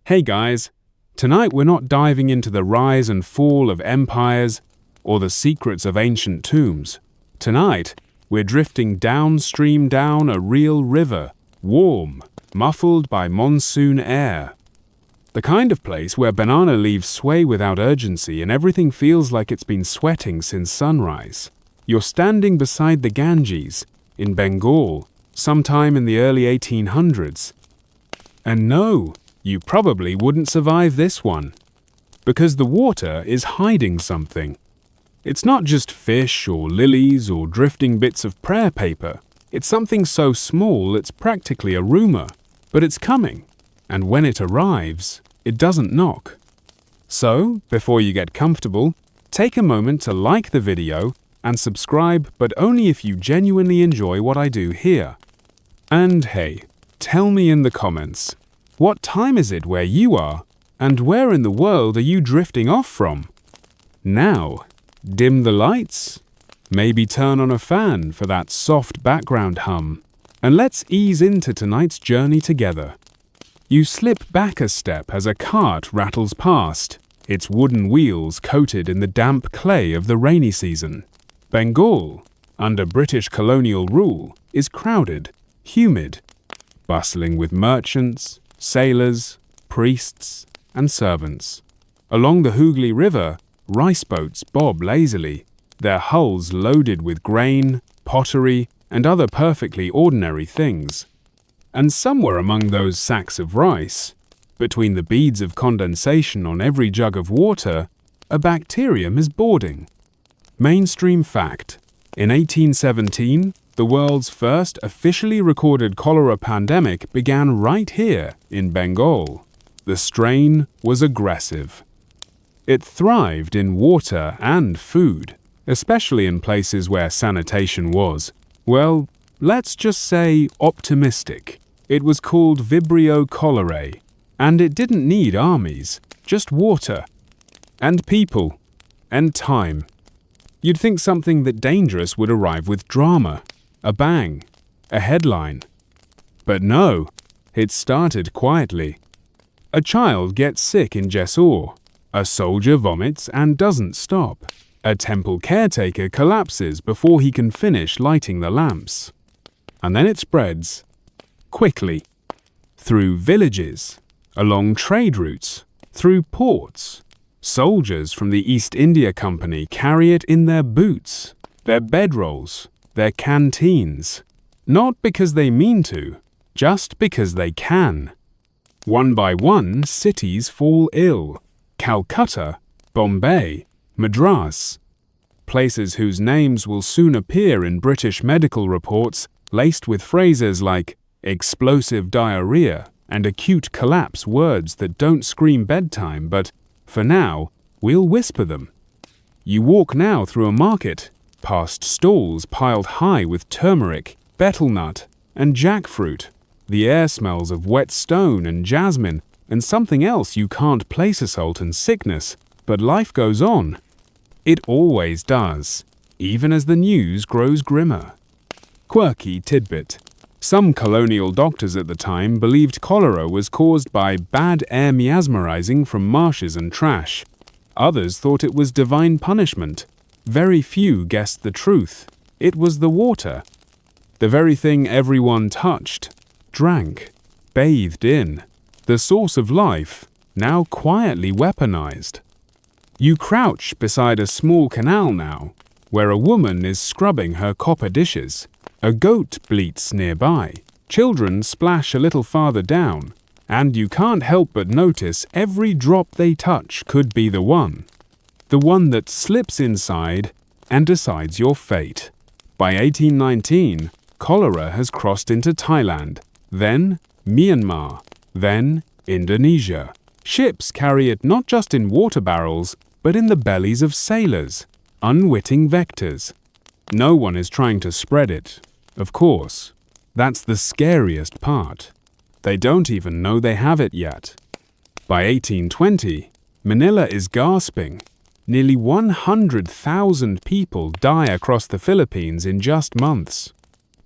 Hey guys, tonight we're not diving into the rise and fall of empires or the secrets of ancient tombs. Tonight, we're drifting downstream down a real river, warm, muffled by monsoon air. The kind of place where banana leaves sway without urgency and everything feels like it's been sweating since sunrise. You're standing beside the Ganges, in Bengal, sometime in the early 1800s. And no, you probably wouldn't survive this one. Because the water is hiding something. It's not just fish or lilies or drifting bits of prayer paper. It's something so small it's practically a rumor. But it's coming. And when it arrives, it doesn't knock. So, before you get comfortable, take a moment to like the video and subscribe, but only if you genuinely enjoy what I do here. And hey, tell me in the comments, what time is it where you are, and where in the world are you drifting off from? Now, dim the lights, maybe turn on a fan for that soft background hum, and let's ease into tonight's journey together. You slip back a step as a cart rattles past, its wooden wheels coated in the damp clay of the rainy season. Bengal, under British colonial rule, is crowded, humid, bustling with merchants, sailors, priests, and servants. Along the Hooghly River, rice boats bob lazily, their hulls loaded with grain, pottery, and other perfectly ordinary things. And somewhere among those sacks of rice, between the beads of condensation on every jug of water, a bacterium is boarding. Mainstream fact: in 1817, the world's first officially recorded cholera pandemic began right here in Bengal. The strain was aggressive. It thrived in water and food, especially in places where sanitation was, well, let's just say optimistic. It was called Vibrio cholerae, and it didn't need armies, just water, and people, and time. You'd think something that dangerous would arrive with drama, a bang, a headline. But no, it started quietly. A child gets sick in Jessore. A soldier vomits and doesn't stop. A temple caretaker collapses before he can finish lighting the lamps. And then it spreads, quickly, through villages, along trade routes, through ports. Soldiers from the East India Company carry it in their boots, their bedrolls, their canteens. Not because they mean to, just because they can. One by one, cities fall ill. Calcutta, Bombay, Madras. Places whose names will soon appear in British medical reports, laced with phrases like explosive diarrhea and acute collapse, words that don't scream bedtime, but for now, we'll whisper them. You walk now through a market, past stalls piled high with turmeric, betel nut, and jackfruit. The air smells of wet stone and jasmine, and something else you can't place: assault and sickness, but life goes on. It always does, even as the news grows grimmer. Quirky tidbit. Some colonial doctors at the time believed cholera was caused by bad air miasmerizing from marshes and trash. Others thought it was divine punishment. Very few guessed the truth. It was the water. The very thing everyone touched, drank, bathed in. The source of life, now quietly weaponized. You crouch beside a small canal now, where a woman is scrubbing her copper dishes. A goat bleats nearby. Children splash a little farther down, and you can't help but notice every drop they touch could be the one that slips inside and decides your fate. By 1819, cholera has crossed into Thailand, then Myanmar, then Indonesia. Ships carry it not just in water barrels, but in the bellies of sailors, unwitting vectors. No one is trying to spread it, of course. That's the scariest part. They don't even know they have it yet. By 1820, Manila is gasping. Nearly 100,000 people die across the Philippines in just months.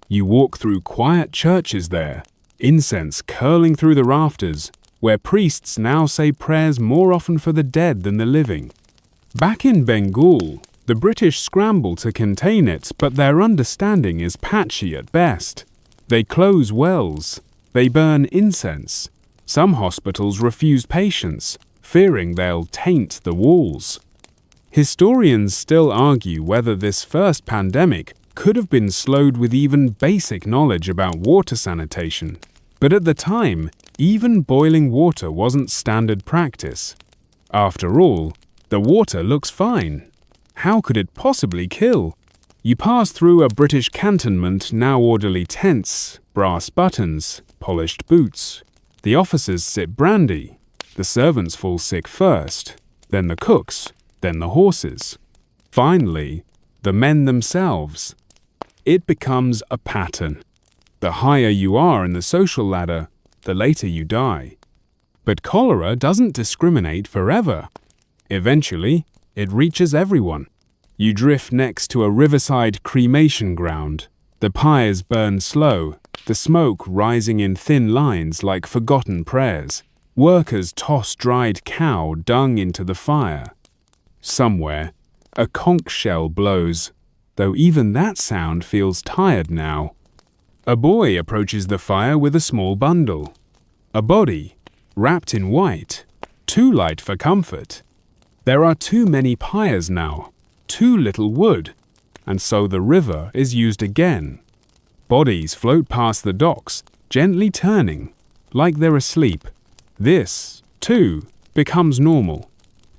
You walk through quiet churches there, incense curling through the rafters, where priests now say prayers more often for the dead than the living. Back in Bengal, the British scramble to contain it, but their understanding is patchy at best. They close wells. They burn incense. Some hospitals refuse patients, fearing they'll taint the walls. Historians still argue whether this first pandemic could have been slowed with even basic knowledge about water sanitation. But at the time, even boiling water wasn't standard practice. After all, the water looks fine. How could it possibly kill? You pass through a British cantonment, now orderly tents, brass buttons, polished boots. The officers sip brandy. The servants fall sick first, then the cooks, then the horses. Finally, the men themselves. It becomes a pattern. The higher you are in the social ladder, the later you die. But cholera doesn't discriminate forever. Eventually, it reaches everyone. You drift next to a riverside cremation ground. The pyres burn slow, the smoke rising in thin lines like forgotten prayers. Workers toss dried cow dung into the fire. Somewhere, a conch shell blows, though even that sound feels tired now. A boy approaches the fire with a small bundle. A body, wrapped in white, too light for comfort. There are too many pyres now, too little wood, and so the river is used again. Bodies float past the docks, gently turning, like they're asleep. This, too, becomes normal.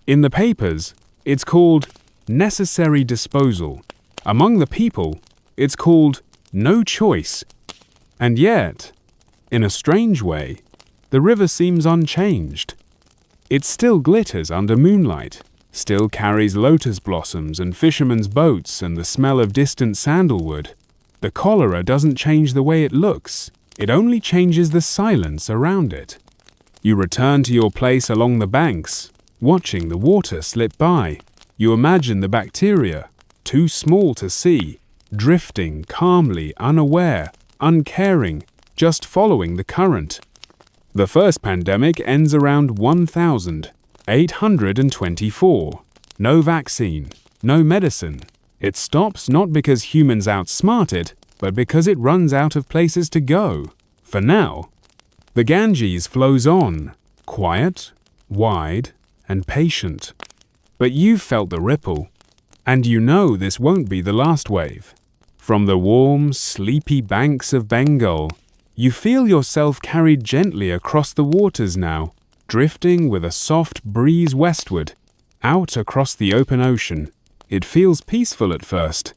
In the papers, it's called necessary disposal. Among the people, it's called no choice. And yet, in a strange way, the river seems unchanged. It still glitters under moonlight, still carries lotus blossoms and fishermen's boats and the smell of distant sandalwood. The cholera doesn't change the way it looks, it only changes the silence around it. You return to your place along the banks, watching the water slip by. You imagine the bacteria, too small to see, drifting calmly, unaware, uncaring, just following the current. The first pandemic ends around 1824. No vaccine, no medicine. It stops not because humans outsmart it, but because it runs out of places to go. For now, the Ganges flows on, quiet, wide, and patient. But you've felt the ripple, and you know this won't be the last wave. From the warm, sleepy banks of Bengal, you feel yourself carried gently across the waters now, drifting with a soft breeze westward, out across the open ocean. It feels peaceful at first,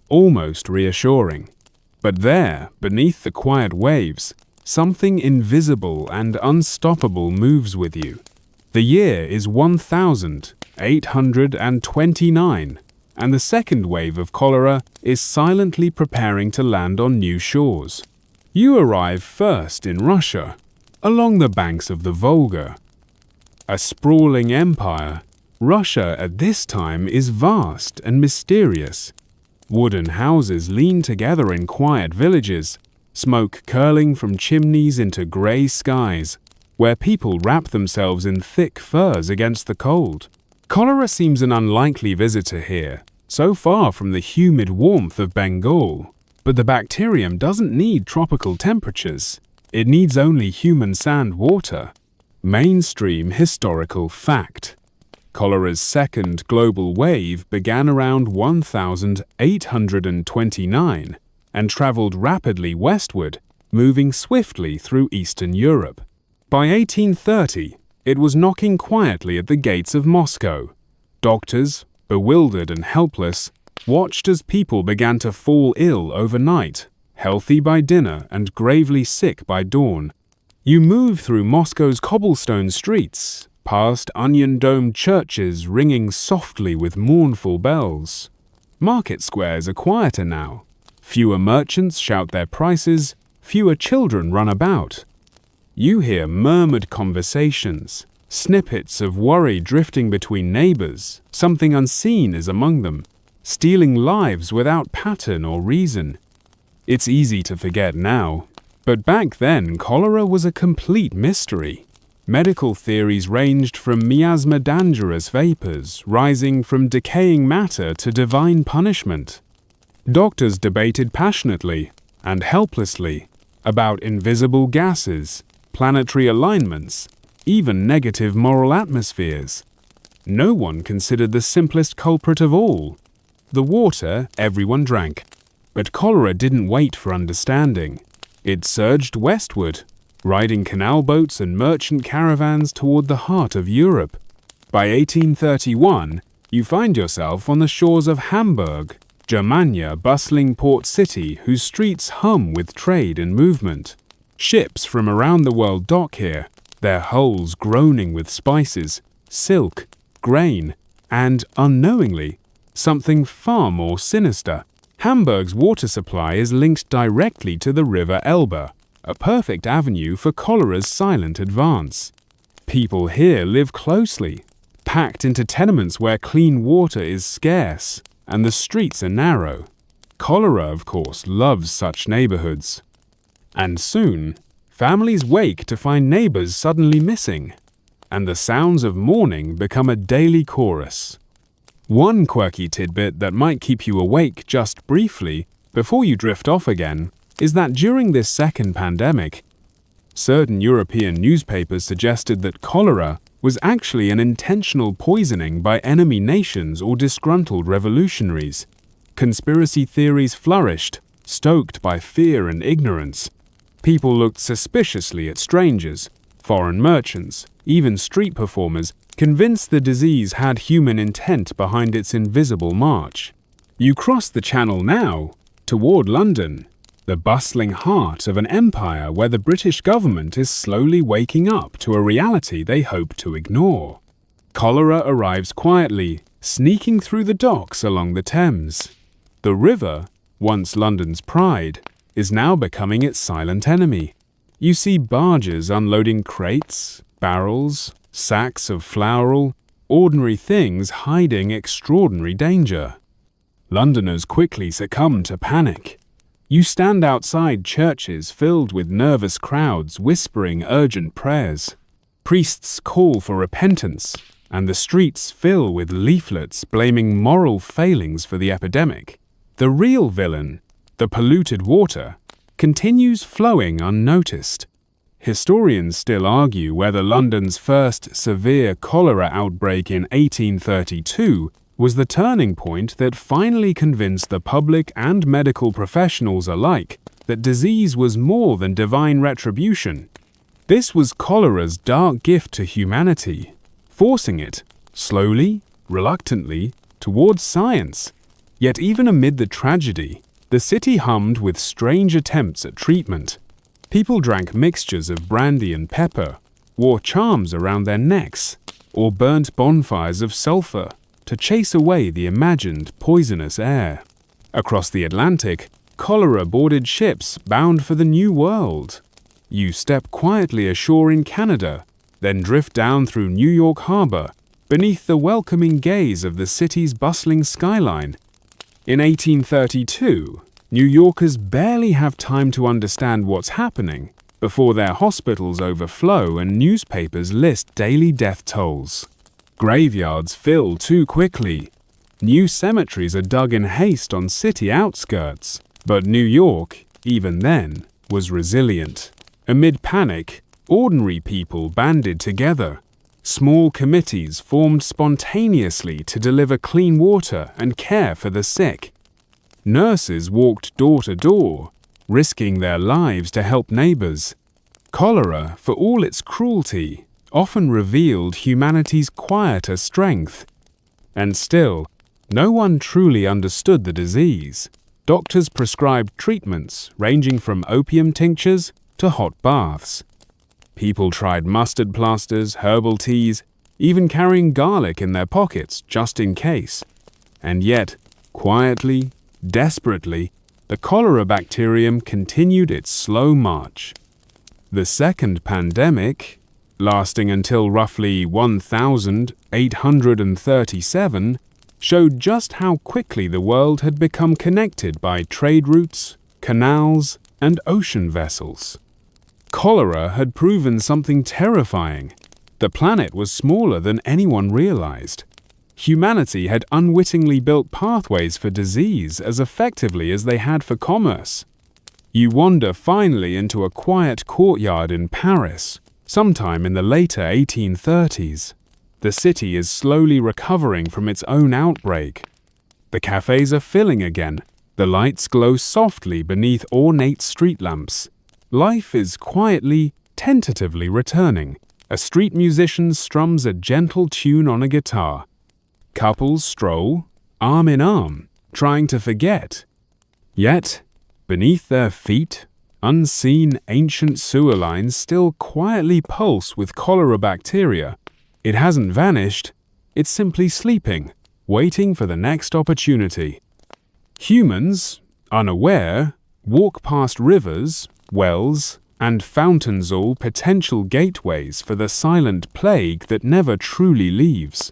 almost reassuring. But there, beneath the quiet waves, something invisible and unstoppable moves with you. The year is 1829, and the second wave of cholera is silently preparing to land on new shores. You arrive first in Russia, along the banks of the Volga. A sprawling empire, Russia at this time is vast and mysterious. Wooden houses lean together in quiet villages, smoke curling from chimneys into grey skies, where people wrap themselves in thick furs against the cold. Cholera seems an unlikely visitor here, so far from the humid warmth of Bengal. But the bacterium doesn't need tropical temperatures. It needs only human sand water. Mainstream historical fact. Cholera's second global wave began around 1829 and traveled rapidly westward, moving swiftly through Eastern Europe. By 1830, it was knocking quietly at the gates of Moscow. Doctors, bewildered and helpless, watched as people began to fall ill overnight, healthy by dinner and gravely sick by dawn. You move through Moscow's cobblestone streets, past onion-domed churches ringing softly with mournful bells. Market squares are quieter now. Fewer merchants shout their prices, fewer children run about. You hear murmured conversations, snippets of worry drifting between neighbors. Something unseen is among them, stealing lives without pattern or reason. It's easy to forget now, but back then cholera was a complete mystery. Medical theories ranged from miasma dangerous vapors rising from decaying matter to divine punishment. Doctors debated passionately and helplessly about invisible gases, planetary alignments, even negative moral atmospheres. No one considered the simplest culprit of all, the water everyone drank. But cholera didn't wait for understanding. It surged westward, riding canal boats and merchant caravans toward the heart of Europe. By 1831, you find yourself on the shores of Hamburg, Germania, bustling port city whose streets hum with trade and movement. Ships from around the world dock here, their hulls groaning with spices, silk, grain, and, unknowingly, something far more sinister. Hamburg's water supply is linked directly to the river Elbe, a perfect avenue for cholera's silent advance. People here live closely, packed into tenements where clean water is scarce and the streets are narrow. Cholera, of course, loves such neighborhoods. And soon, families wake to find neighbors suddenly missing, and the sounds of mourning become a daily chorus. One quirky tidbit that might keep you awake just briefly before you drift off again is that during this second pandemic, certain European newspapers suggested that cholera was actually an intentional poisoning by enemy nations or disgruntled revolutionaries. Conspiracy theories flourished, stoked by fear and ignorance. People looked suspiciously at strangers, foreign merchants, even street performers, convinced the disease had human intent behind its invisible march. You cross the Channel now, toward London, the bustling heart of an empire where the British government is slowly waking up to a reality they hope to ignore. Cholera arrives quietly, sneaking through the docks along the Thames. The river, once London's pride, is now becoming its silent enemy. You see barges unloading crates, barrels, sacks of flour, ordinary things hiding extraordinary danger. Londoners quickly succumb to panic. You stand outside churches filled with nervous crowds whispering urgent prayers. Priests call for repentance, and the streets fill with leaflets blaming moral failings for the epidemic. The real villain, the polluted water, continues flowing unnoticed. Historians still argue whether London's first severe cholera outbreak in 1832 was the turning point that finally convinced the public and medical professionals alike that disease was more than divine retribution. This was cholera's dark gift to humanity, forcing it, slowly, reluctantly, towards science. Yet even amid the tragedy, the city hummed with strange attempts at treatment. People drank mixtures of brandy and pepper, wore charms around their necks, or burnt bonfires of sulfur to chase away the imagined poisonous air. Across the Atlantic, cholera boarded ships bound for the New World. You step quietly ashore in Canada, then drift down through New York Harbor, beneath the welcoming gaze of the city's bustling skyline. In 1832, New Yorkers barely have time to understand what's happening before their hospitals overflow and newspapers list daily death tolls. Graveyards fill too quickly. New cemeteries are dug in haste on city outskirts. But New York, even then, was resilient. Amid panic, ordinary people banded together. Small committees formed spontaneously to deliver clean water and care for the sick. Nurses walked door to door, risking their lives to help neighbors. Cholera, for all its cruelty, often revealed humanity's quieter strength. And still, no one truly understood the disease. Doctors prescribed treatments ranging from opium tinctures to hot baths. People tried mustard plasters, herbal teas, even carrying garlic in their pockets just in case. And yet, quietly, desperately, the cholera bacterium continued its slow march. The second pandemic, lasting until roughly 1837, showed just how quickly the world had become connected by trade routes, canals, and ocean vessels. Cholera had proven something terrifying. The planet was smaller than anyone realized. Humanity had unwittingly built pathways for disease as effectively as they had for commerce. You wander finally into a quiet courtyard in Paris, sometime in the later 1830s. The city is slowly recovering from its own outbreak. The cafes are filling again. The lights glow softly beneath ornate street lamps. Life is quietly, tentatively returning. A street musician strums a gentle tune on a guitar. Couples stroll, arm in arm, trying to forget. Yet, beneath their feet, unseen ancient sewer lines still quietly pulse with cholera bacteria. It hasn't vanished, it's simply sleeping, waiting for the next opportunity. Humans, unaware, walk past rivers, wells, and fountains, all potential gateways for the silent plague that never truly leaves.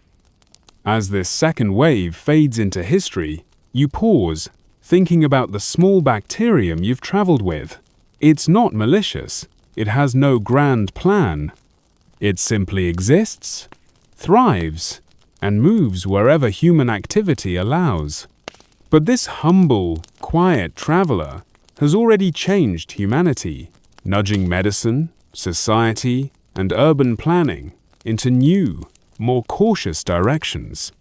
As this second wave fades into history, you pause, thinking about the small bacterium you've traveled with. It's not malicious. It has no grand plan. It simply exists, thrives, and moves wherever human activity allows. But this humble, quiet traveler has already changed humanity, nudging medicine, society, and urban planning into new, more cautious directions.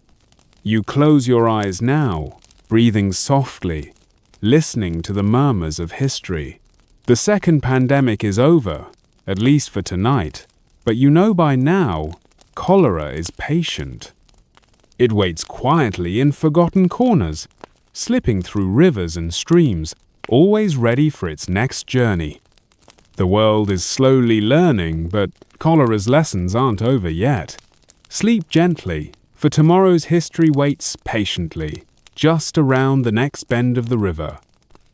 You close your eyes now, breathing softly, listening to the murmurs of history. The second pandemic is over, at least for tonight, but you know by now, cholera is patient. It waits quietly in forgotten corners, slipping through rivers and streams, always ready for its next journey. The world is slowly learning, but cholera's lessons aren't over yet. Sleep gently, for tomorrow's history waits patiently, just around the next bend of the river.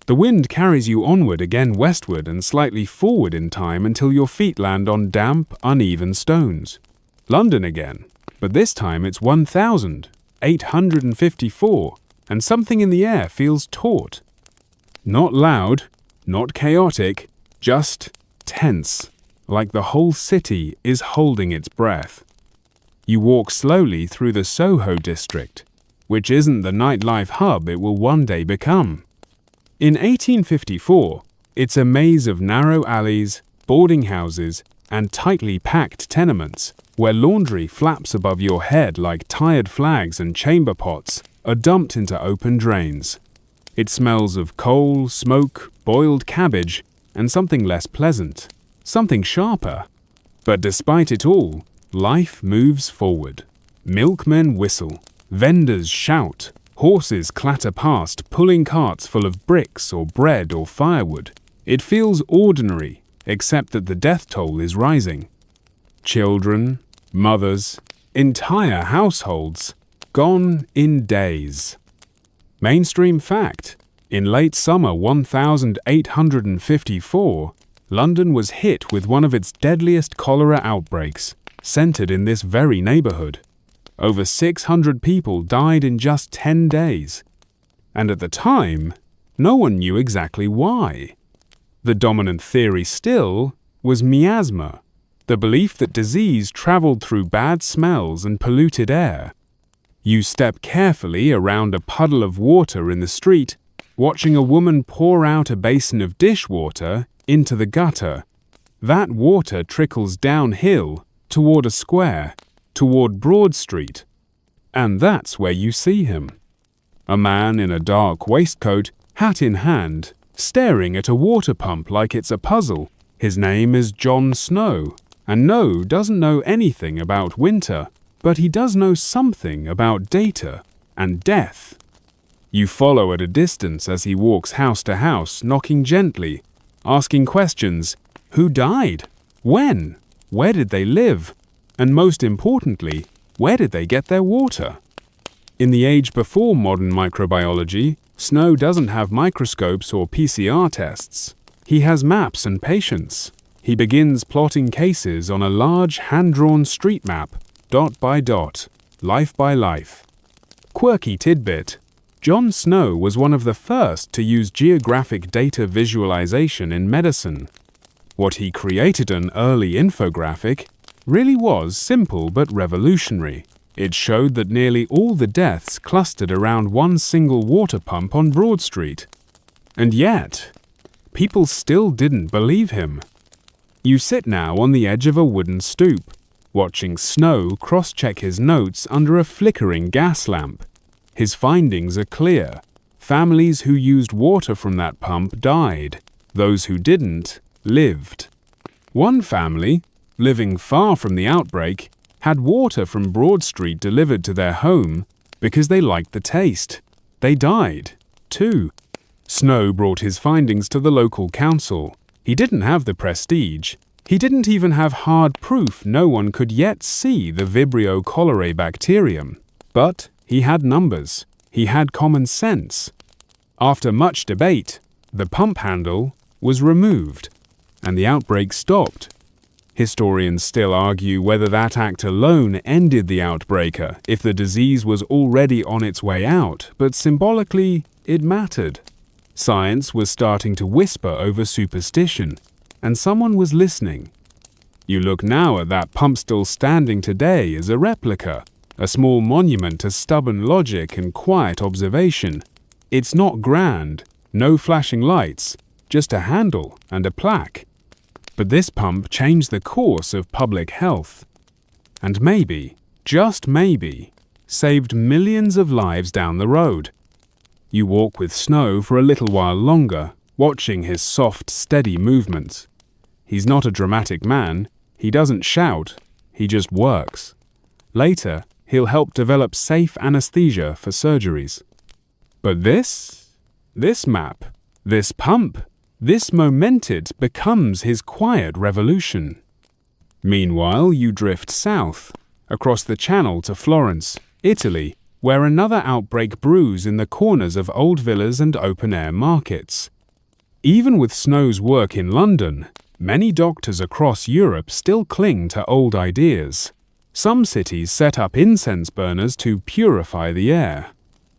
The wind carries you onward again westward and slightly forward in time until your feet land on damp, uneven stones. London again, but this time it's 1,854, and something in the air feels taut. Not loud, not chaotic, just tense, like the whole city is holding its breath. You walk slowly through the Soho district, which isn't the nightlife hub it will one day become. In 1854, it's a maze of narrow alleys, boarding houses, and tightly packed tenements, where laundry flaps above your head like tired flags and chamber pots are dumped into open drains. It smells of coal, smoke, boiled cabbage, and something less pleasant, something sharper. But despite it all, life moves forward. Milkmen whistle, vendors shout, horses clatter past, pulling carts full of bricks or bread or firewood. It feels ordinary, except that the death toll is rising. Children, mothers, entire households, gone in days. Mainstream fact: in late summer 1854, London was hit with one of its deadliest cholera outbreaks, centered in this very neighborhood. Over 600 people died in just 10 days. And at the time, no one knew exactly why. The dominant theory still was miasma, the belief that disease traveled through bad smells and polluted air. You step carefully around a puddle of water in the street, watching a woman pour out a basin of dishwater into the gutter. That water trickles downhill toward a square, toward Broad Street. And that's where you see him. A man in a dark waistcoat, hat in hand, staring at a water pump like it's a puzzle. His name is John Snow, and No doesn't know anything about winter, but he does know something about data and death. You follow at a distance as he walks house to house, knocking gently, asking questions. Who died? When? Where did they live? And most importantly, where did they get their water? In the age before modern microbiology, Snow doesn't have microscopes or PCR tests. He has maps and patience. He begins plotting cases on a large hand-drawn street map, dot by dot, life by life. Quirky tidbit: John Snow was one of the first to use geographic data visualization in medicine. What he created, an early infographic, really was simple but revolutionary. It showed that nearly all the deaths clustered around one single water pump on Broad Street. And yet, people still didn't believe him. You sit now on the edge of a wooden stoop, watching Snow cross-check his notes under a flickering gas lamp. His findings are clear. Families who used water from that pump died. Those who didn't lived. One family, living far from the outbreak, had water from Broad Street delivered to their home because they liked the taste. They died, too. Snow brought his findings to the local council. He didn't have the prestige. He didn't even have hard proof no one could yet see the Vibrio cholerae bacterium. But he had numbers. He had common sense. After much debate, the pump handle was removed, and the outbreak stopped. Historians still argue whether that act alone ended the outbreaker if the disease was already on its way out, but symbolically, it mattered. Science was starting to whisper over superstition, and someone was listening. You look now at that pump still standing today as a replica, a small monument to stubborn logic and quiet observation. It's not grand, no flashing lights, just a handle and a plaque. But this pump changed the course of public health. And maybe, just maybe, saved millions of lives down the road. You walk with Snow for a little while longer, watching his soft, steady movements. He's not a dramatic man. He doesn't shout. He just works. Later, he'll help develop safe anesthesia for surgeries. But this map, this pump, this momented becomes his quiet revolution. Meanwhile, you drift south, across the Channel to Florence, Italy, where another outbreak brews in the corners of old villas and open-air markets. Even with Snow's work in London, many doctors across Europe still cling to old ideas. Some cities set up incense burners to purify the air.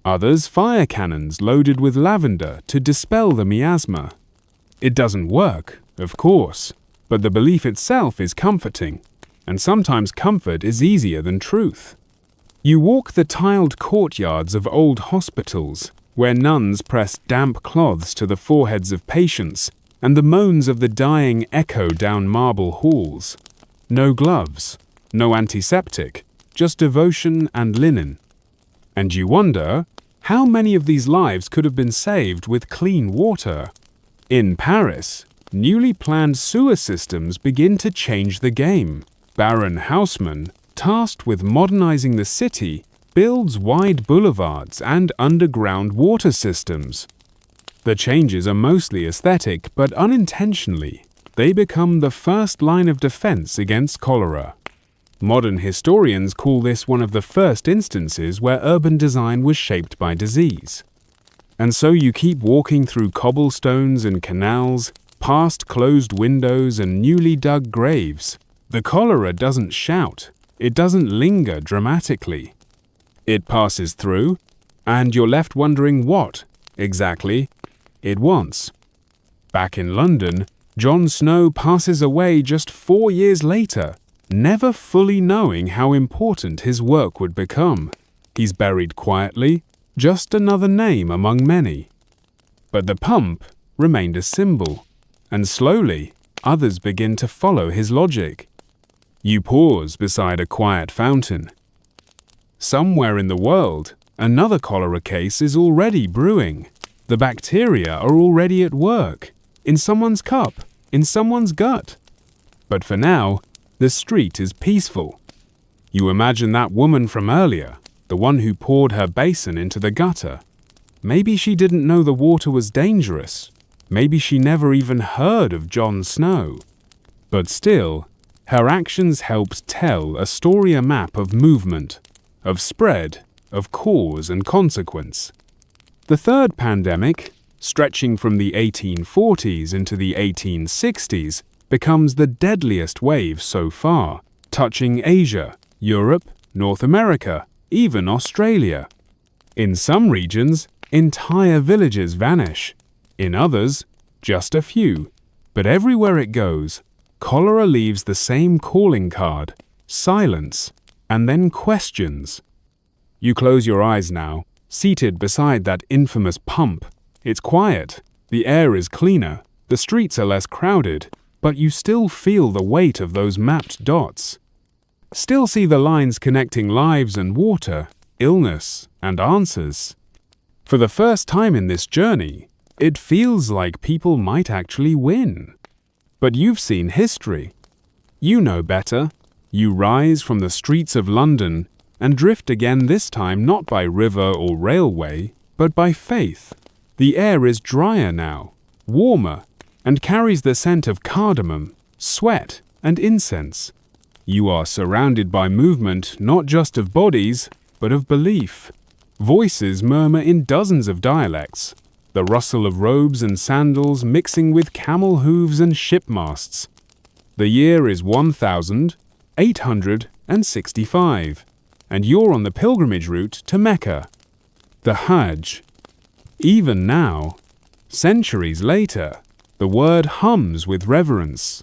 Others fire cannons loaded with lavender to dispel the miasma. It doesn't work, of course, but the belief itself is comforting, and sometimes comfort is easier than truth. You walk the tiled courtyards of old hospitals, where nuns press damp cloths to the foreheads of patients, and the moans of the dying echo down marble halls. No gloves, no antiseptic, just devotion and linen. And you wonder, how many of these lives could have been saved with clean water? In Paris, newly planned sewer systems begin to change the game. Baron Haussmann, tasked with modernizing the city, builds wide boulevards and underground water systems. The changes are mostly aesthetic, but unintentionally, they become the first line of defense against cholera. Modern historians call this one of the first instances where urban design was shaped by disease. And so you keep walking through cobblestones and canals, past closed windows and newly dug graves. The cholera doesn't shout. It doesn't linger dramatically. It passes through, and you're left wondering what, exactly, it wants. Back in London, John Snow passes away just 4 years later, never fully knowing how important his work would become. He's buried quietly, just another name among many. But the pump remained a symbol, and slowly others begin to follow his logic. You pause beside a quiet fountain. Somewhere in the world, another cholera case is already brewing. The bacteria are already at work, in someone's cup, in someone's gut. But for now, the street is peaceful. You imagine that woman from earlier, the one who poured her basin into the gutter. Maybe she didn't know the water was dangerous. Maybe she never even heard of Jon Snow. But still, her actions helped tell a story, a map of movement, of spread, of cause and consequence. The third pandemic, stretching from the 1840s into the 1860s, becomes the deadliest wave so far, touching Asia, Europe, North America, even Australia. In some regions, entire villages vanish. In others, just a few. But everywhere it goes, cholera leaves the same calling card: silence, and then questions. You close your eyes now, seated beside that infamous pump. It's quiet, the air is cleaner, the streets are less crowded, but you still feel the weight of those mapped dots. Still see the lines connecting lives and water, illness and answers. For the first time in this journey, it feels like people might actually win. But you've seen history. You know better. You rise from the streets of London and drift again, this time not by river or railway, but by faith. The air is drier now, warmer, and carries the scent of cardamom, sweat, and incense. You are surrounded by movement not just of bodies, but of belief. Voices murmur in dozens of dialects, the rustle of robes and sandals mixing with camel hooves and ship masts. The year is 1865, and you're on the pilgrimage route to Mecca, the Hajj. Even now, centuries later, the word hums with reverence.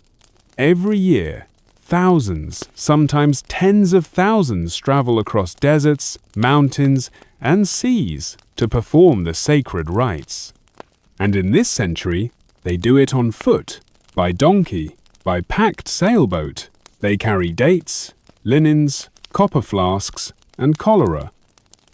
Every year, thousands, sometimes tens of thousands, travel across deserts, mountains, and seas to perform the sacred rites. And in this century, they do it on foot, by donkey, by packed sailboat. They carry dates, linens, copper flasks, and cholera.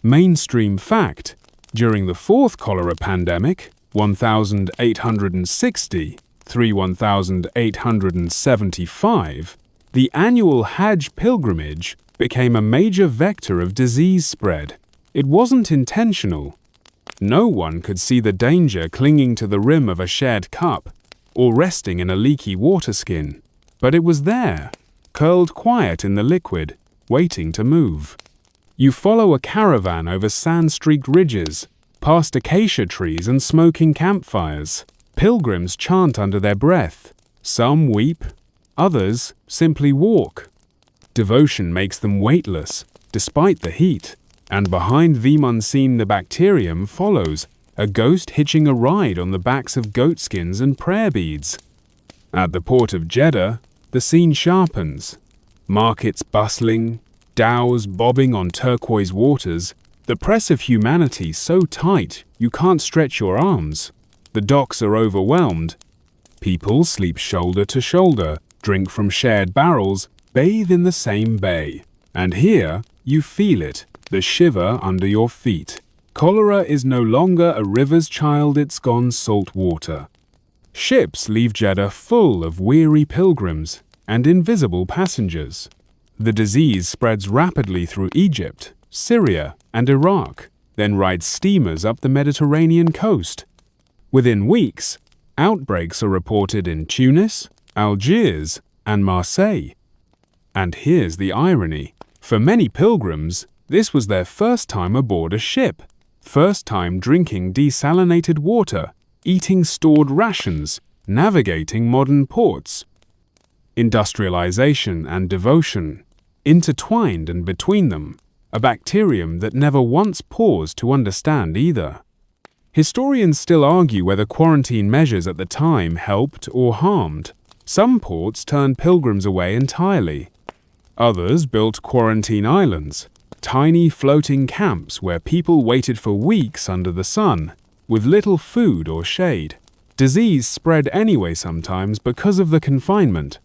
Mainstream fact: during the fourth cholera pandemic, 1875, the annual Hajj pilgrimage became a major vector of disease spread. It wasn't intentional. No one could see the danger clinging to the rim of a shared cup or resting in a leaky water skin, but it was there, curled quiet in the liquid, waiting to move. You follow a caravan over sand-streaked ridges, past acacia trees and smoking campfires. Pilgrims chant under their breath. Some weep, others simply walk. Devotion makes them weightless, despite the heat, and behind them unseen the bacterium follows, a ghost hitching a ride on the backs of goatskins and prayer beads. At the port of Jeddah, the scene sharpens. Markets bustling, dhows bobbing on turquoise waters, the press of humanity so tight you can't stretch your arms. The docks are overwhelmed. People sleep shoulder to shoulder, drink from shared barrels, bathe in the same bay. And here, you feel it, the shiver under your feet. Cholera is no longer a river's child, it's gone salt water. Ships leave Jeddah full of weary pilgrims and invisible passengers. The disease spreads rapidly through Egypt, Syria, and Iraq, then rides steamers up the Mediterranean coast. Within weeks, outbreaks are reported in Tunis, Algiers, and Marseille. And here's the irony. For many pilgrims, this was their first time aboard a ship, first time drinking desalinated water, eating stored rations, navigating modern ports. Industrialization and devotion, intertwined and between them, a bacterium that never once paused to understand either. Historians still argue whether quarantine measures at the time helped or harmed. Some ports turned pilgrims away entirely. Others built quarantine islands, tiny floating camps where people waited for weeks under the sun, with little food or shade. Disease spread anyway sometimes because of the confinement.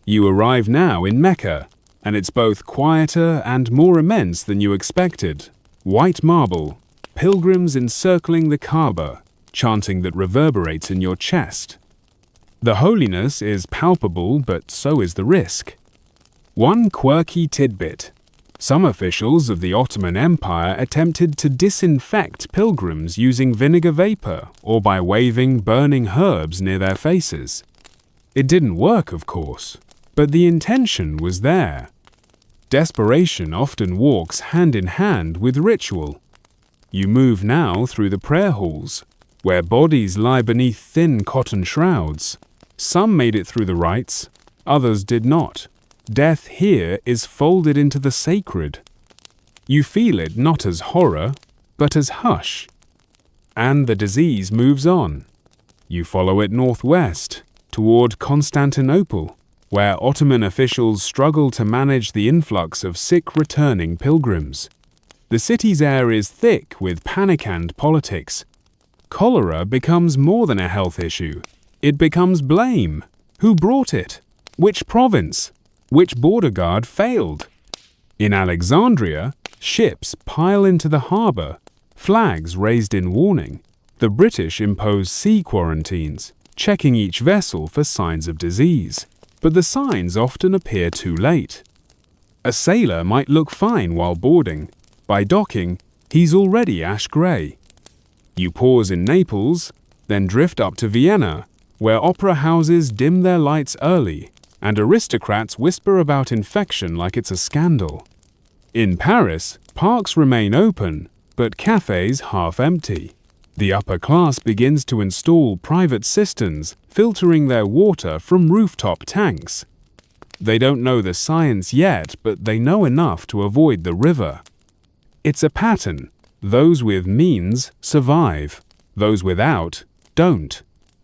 You arrive now in Mecca, and it's both quieter and more immense than you expected. White marble, pilgrims encircling the Kaaba, chanting that reverberates in your chest. The holiness is palpable, but so is the risk. One quirky tidbit. Some officials of the Ottoman Empire attempted to disinfect pilgrims using vinegar vapor or by waving burning herbs near their faces. It didn't work, of course, but the intention was there. Desperation often walks hand in hand with ritual. You move now through the prayer halls, where bodies lie beneath thin cotton shrouds. Some made it through the rites, others did not. Death here is folded into the sacred. You feel it not as horror, but as hush. And the disease moves on. You follow it northwest, toward Constantinople, where Ottoman officials struggle to manage the influx of sick returning pilgrims. The city's air is thick with panic and politics. Cholera becomes more than a health issue. It becomes blame. Who brought it? Which province? Which border guard failed? In Alexandria, ships pile into the harbor, flags raised in warning. The British impose sea quarantines, checking each vessel for signs of disease. But the signs often appear too late. A sailor might look fine while boarding. By docking, he's already ash-grey. You pause in Naples, then drift up to Vienna, where opera houses dim their lights early, and aristocrats whisper about infection like it's a scandal. In Paris, parks remain open, but cafes half empty. The upper class begins to install private cisterns, filtering their water from rooftop tanks. They don't know the science yet, but they know enough to avoid the river. It's a pattern. Those with means survive. Those without don't.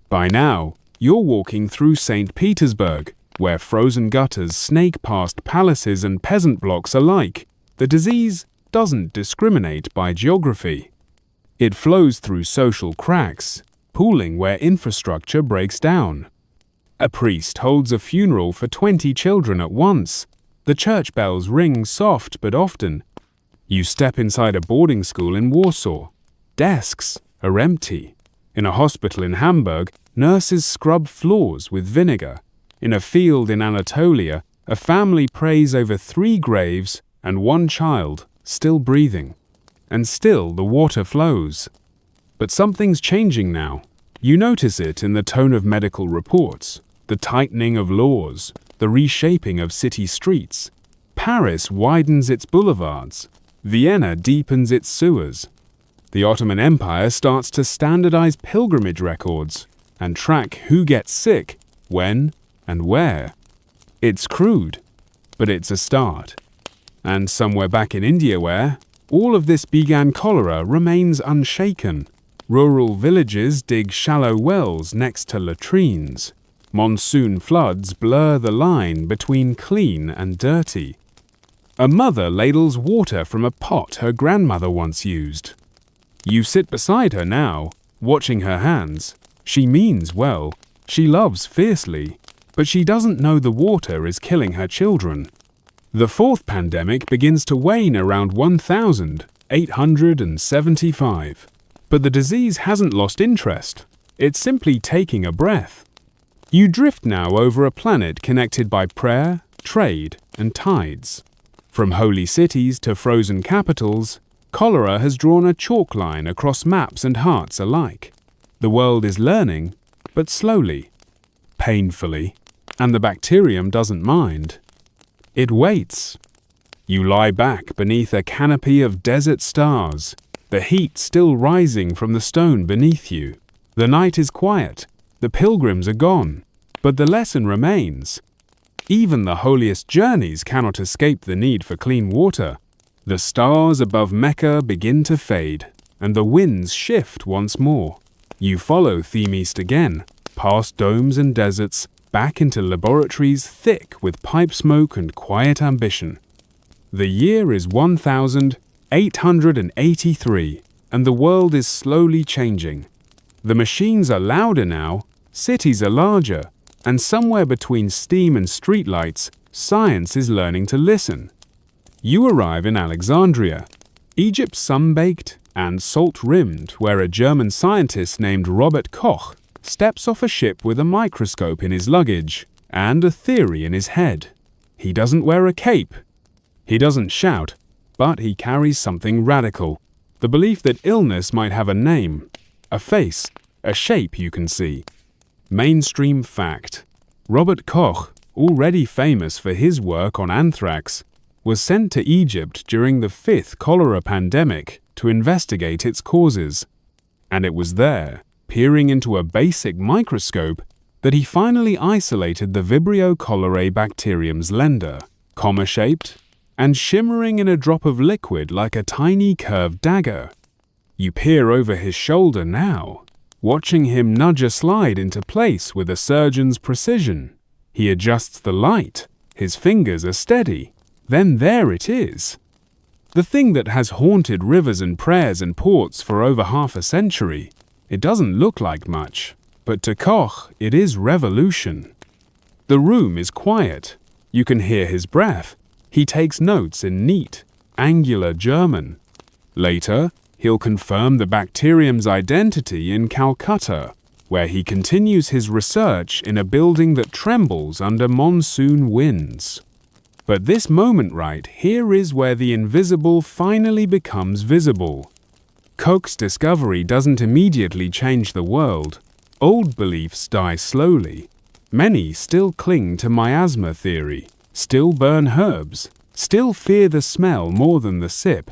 By now, you're walking through St. Petersburg, where frozen gutters snake past palaces and peasant blocks alike. The disease doesn't discriminate by geography. It flows through social cracks, pooling where infrastructure breaks down. A priest holds a funeral for 20 children at once. The church bells ring soft but often. You step inside a boarding school in Warsaw. Desks are empty. In a hospital in Hamburg, nurses scrub floors with vinegar. In a field in Anatolia, a family prays over 3 graves and 1 child still breathing. And still the water flows. But something's changing now. You notice it in the tone of medical reports, the tightening of laws, the reshaping of city streets. Paris widens its boulevards. Vienna deepens its sewers. The Ottoman Empire starts to standardize pilgrimage records and track who gets sick, when, and where. It's crude, but it's a start. And somewhere back in India where all of this began, cholera remains unshaken. Rural villages dig shallow wells next to latrines. Monsoon floods blur the line between clean and dirty. A mother ladles water from a pot her grandmother once used. You sit beside her now, watching her hands. She means well, she loves fiercely, but she doesn't know the water is killing her children. The 4th pandemic begins to wane around 1875. But the disease hasn't lost interest. It's simply taking a breath. You drift now over a planet connected by prayer, trade, and tides. From holy cities to frozen capitals, cholera has drawn a chalk line across maps and hearts alike. The world is learning, but slowly, painfully, and the bacterium doesn't mind. It waits. You lie back beneath a canopy of desert stars, the heat still rising from the stone beneath you. The night is quiet, the pilgrims are gone, but the lesson remains. Even the holiest journeys cannot escape the need for clean water. The stars above Mecca begin to fade, and the winds shift once more. You follow Theme East again, past domes and deserts, back into laboratories thick with pipe smoke and quiet ambition. The year is 1883, and the world is slowly changing. The machines are louder now, cities are larger, and somewhere between steam and streetlights, science is learning to listen. You arrive in Alexandria, Egypt sun-baked and salt-rimmed, where a German scientist named Robert Koch steps off a ship with a microscope in his luggage and a theory in his head. He doesn't wear a cape. He doesn't shout, but he carries something radical, the belief that illness might have a name, a face, a shape you can see. Mainstream fact. Robert Koch, already famous for his work on anthrax, was sent to Egypt during the 5th cholera pandemic to investigate its causes. And it was there, peering into a basic microscope, that he finally isolated the Vibrio cholerae bacterium's lender, comma-shaped, and shimmering in a drop of liquid like a tiny curved dagger. You peer over his shoulder now. watching him nudge a slide into place with a surgeon's precision. He adjusts the light, his fingers are steady, then there it is. The thing that has haunted rivers and prayers and ports for over half a century. It doesn't look like much, but to Koch it is revolution. The room is quiet. You can hear his breath. He takes notes in neat, angular German. Later, he'll confirm the bacterium's identity in Calcutta, where he continues his research in a building that trembles under monsoon winds. But this moment right here is where the invisible finally becomes visible. Koch's discovery doesn't immediately change the world. Old beliefs die slowly. Many still cling to miasma theory, still burn herbs, still fear the smell more than the sip.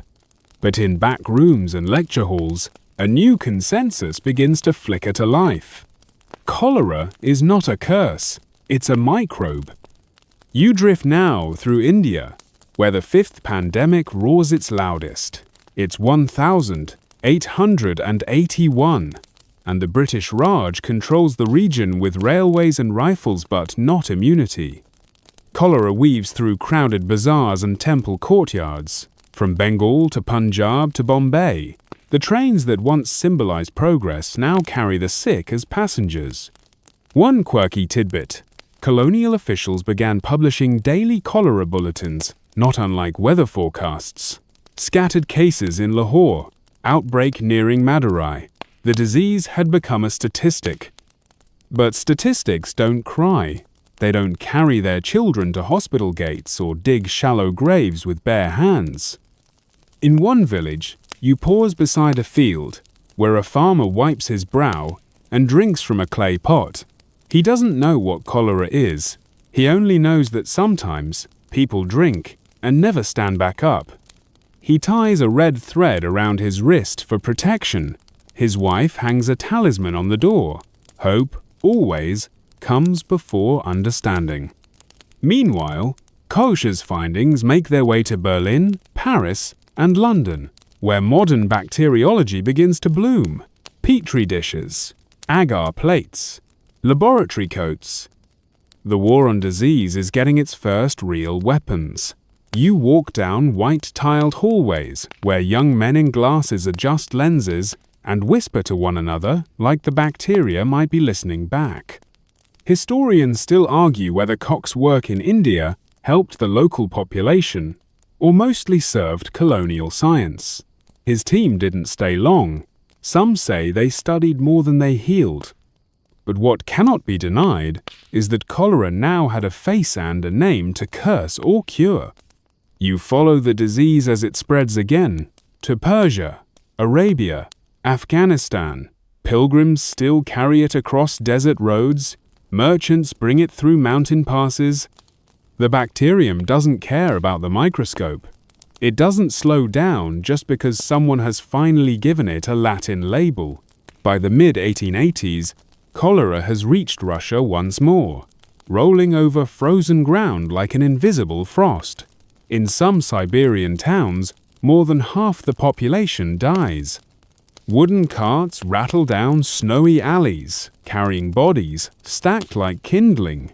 But in back rooms and lecture halls, a new consensus begins to flicker to life. Cholera is not a curse, it's a microbe. You drift now through India, where the fifth pandemic roars its loudest. It's 1,881, and the British Raj controls the region with railways and rifles but not immunity. Cholera weaves through crowded bazaars and temple courtyards. From Bengal to Punjab to Bombay, the trains that once symbolized progress now carry the sick as passengers. One quirky tidbit: colonial officials began publishing daily cholera bulletins, not unlike weather forecasts. Scattered cases in Lahore, outbreak nearing Madurai. The disease had become a statistic. But statistics don't cry. They don't carry their children to hospital gates or dig shallow graves with bare hands. In one village, you pause beside a field where a farmer wipes his brow and drinks from a clay pot. He doesn't know what cholera is. He only knows that sometimes people drink and never stand back up. He ties a red thread around his wrist for protection. His wife hangs a talisman on the door. Hope, always, comes before understanding. Meanwhile, Koch's findings make their way to Berlin, Paris, and London, where modern bacteriology begins to bloom. Petri dishes, agar plates, laboratory coats. The war on disease is getting its first real weapons. You walk down white-tiled hallways where young men in glasses adjust lenses and whisper to one another like the bacteria might be listening back. Historians still argue whether Koch's work in India helped the local population or mostly served colonial science. His team didn't stay long. Some say they studied more than they healed. But what cannot be denied is that cholera now had a face and a name to curse or cure. You follow the disease as it spreads again, to Persia, Arabia, Afghanistan. Pilgrims still carry it across desert roads, merchants bring it through mountain passes. The bacterium doesn't care about the microscope. It doesn't slow down just because someone has finally given it a Latin label. By the mid-1880s, cholera has reached Russia once more, rolling over frozen ground like an invisible frost. In some Siberian towns, more than half the population dies. Wooden carts rattle down snowy alleys, carrying bodies stacked like kindling.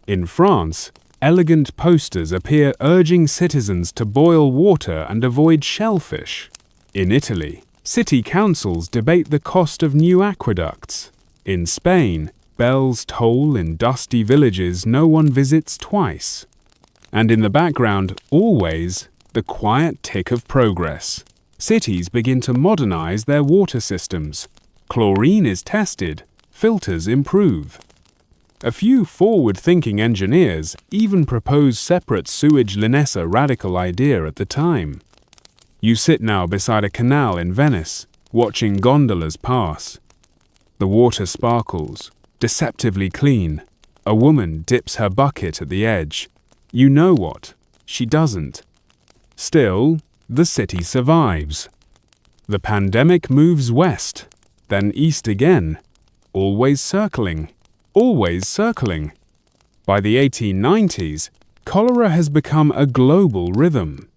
In France, elegant posters appear urging citizens to boil water and avoid shellfish. In Italy, city councils debate the cost of new aqueducts. In Spain, bells toll in dusty villages no one visits twice. And in the background, always, the quiet tick of progress. Cities begin to modernize their water systems. Chlorine is tested, filters improve. A few forward-thinking engineers even propose separate sewage-Linessa radical idea at the time. You sit now beside a canal in Venice, watching gondolas pass. The water sparkles, deceptively clean. A woman dips her bucket at the edge. You know what? She doesn't. Still, the city survives. The pandemic moves west, then east again, always circling. Always circling. By the 1890s, cholera has become a global rhythm.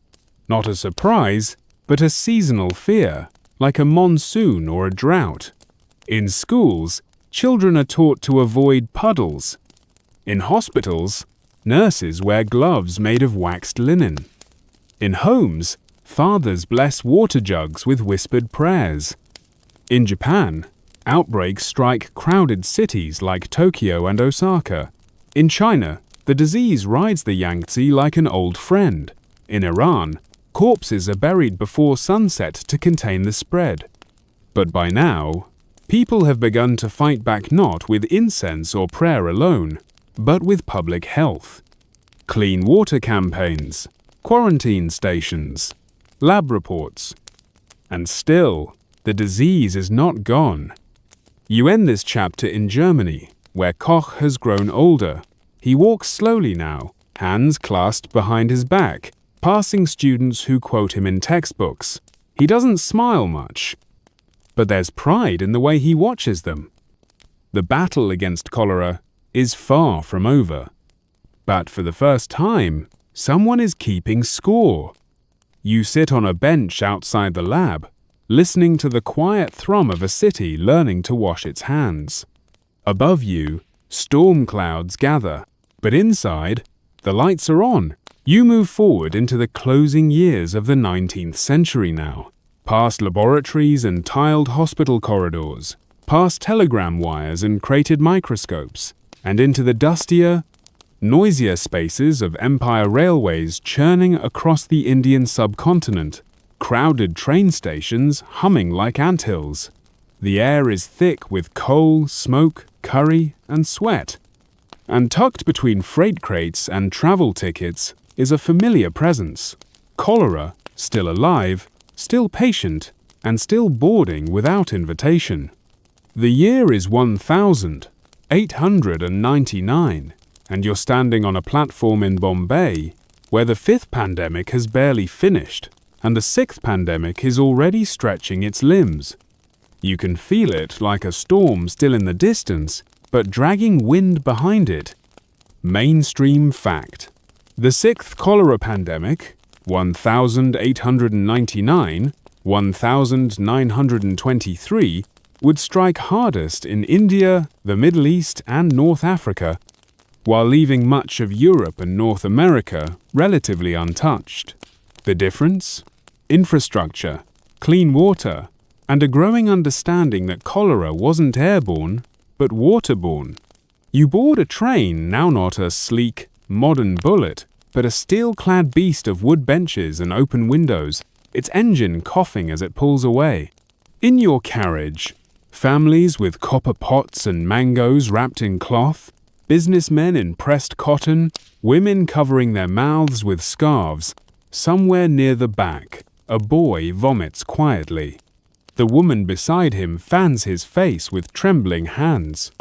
Not a surprise, but a seasonal fear, like a monsoon or a drought. In schools, children are taught to avoid puddles. In hospitals, nurses wear gloves made of waxed linen. In homes, fathers bless water jugs with whispered prayers. In Japan, outbreaks strike crowded cities like Tokyo and Osaka. In China, the disease rides the Yangtze like an old friend. In Iran, corpses are buried before sunset to contain the spread. But by now, people have begun to fight back not with incense or prayer alone, but with public health. Clean water campaigns, quarantine stations, lab reports. And still, the disease is not gone. You end this chapter in Germany, where Koch has grown older. He walks slowly now, hands clasped behind his back, passing students who quote him in textbooks. He doesn't smile much, but there's pride in the way he watches them. The battle against cholera is far from over. But for the first time, someone is keeping score. You sit on a bench outside the lab, listening to the quiet thrum of a city learning to wash its hands. Above you, storm clouds gather, but inside, the lights are on. You move forward into the closing years of the 19th century now, past laboratories and tiled hospital corridors, past telegram wires and crated microscopes, and into the dustier, noisier spaces of empire railways churning across the Indian subcontinent, crowded train stations humming like anthills. The air is thick with coal, smoke, curry, and sweat. And tucked between freight crates and travel tickets is a familiar presence. Cholera, still alive, still patient, and still boarding without invitation. The year is 1899, and you're standing on a platform in Bombay where the 5th pandemic has barely finished, and the 6th pandemic is already stretching its limbs. You can feel it like a storm still in the distance, but dragging wind behind it. Mainstream fact. The 6th cholera pandemic, 1899, 1923, would strike hardest in India, the Middle East, and North Africa, while leaving much of Europe and North America relatively untouched. The difference? Infrastructure, clean water, and a growing understanding that cholera wasn't airborne, but waterborne. You board a train, now not a sleek, modern bullet, but a steel-clad beast of wood benches and open windows, its engine coughing as it pulls away. In your carriage, families with copper pots and mangoes wrapped in cloth, businessmen in pressed cotton, women covering their mouths with scarves. Somewhere near the back, a boy vomits quietly. The woman beside him fans his face with trembling hands.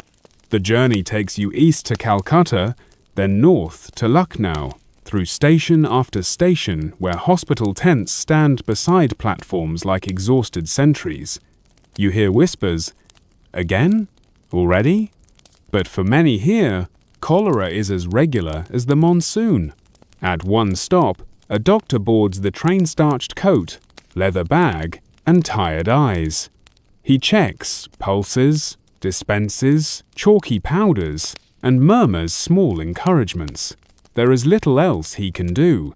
The journey takes you east to Calcutta, then north to Lucknow, through station after station where hospital tents stand beside platforms like exhausted sentries. You hear whispers, "Again? Already?" But for many here, cholera is as regular as the monsoon. At one stop, a doctor boards the train-starched coat, leather bag, and tired eyes. He checks pulses, dispenses chalky powders, and murmurs small encouragements. There is little else he can do.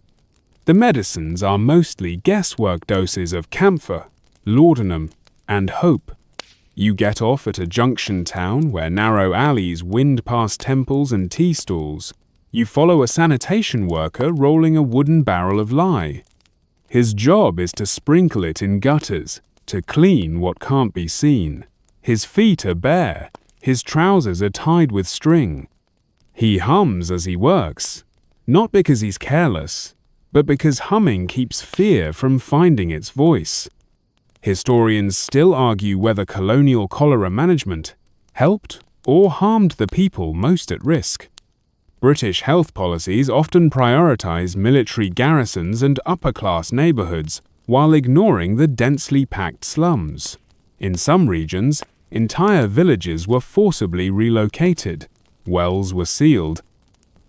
The medicines are mostly guesswork doses of camphor, laudanum, and hope. You get off at a junction town where narrow alleys wind past temples and tea stalls. You follow a sanitation worker rolling a wooden barrel of lye. His job is to sprinkle it in gutters, to clean what can't be seen. His feet are bare, his trousers are tied with string. He hums as he works, not because he's careless, but because humming keeps fear from finding its voice. Historians still argue whether colonial cholera management helped or harmed the people most at risk. British health policies often prioritize military garrisons and upper-class neighborhoods while ignoring the densely packed slums. In some regions, entire villages were forcibly relocated, wells were sealed,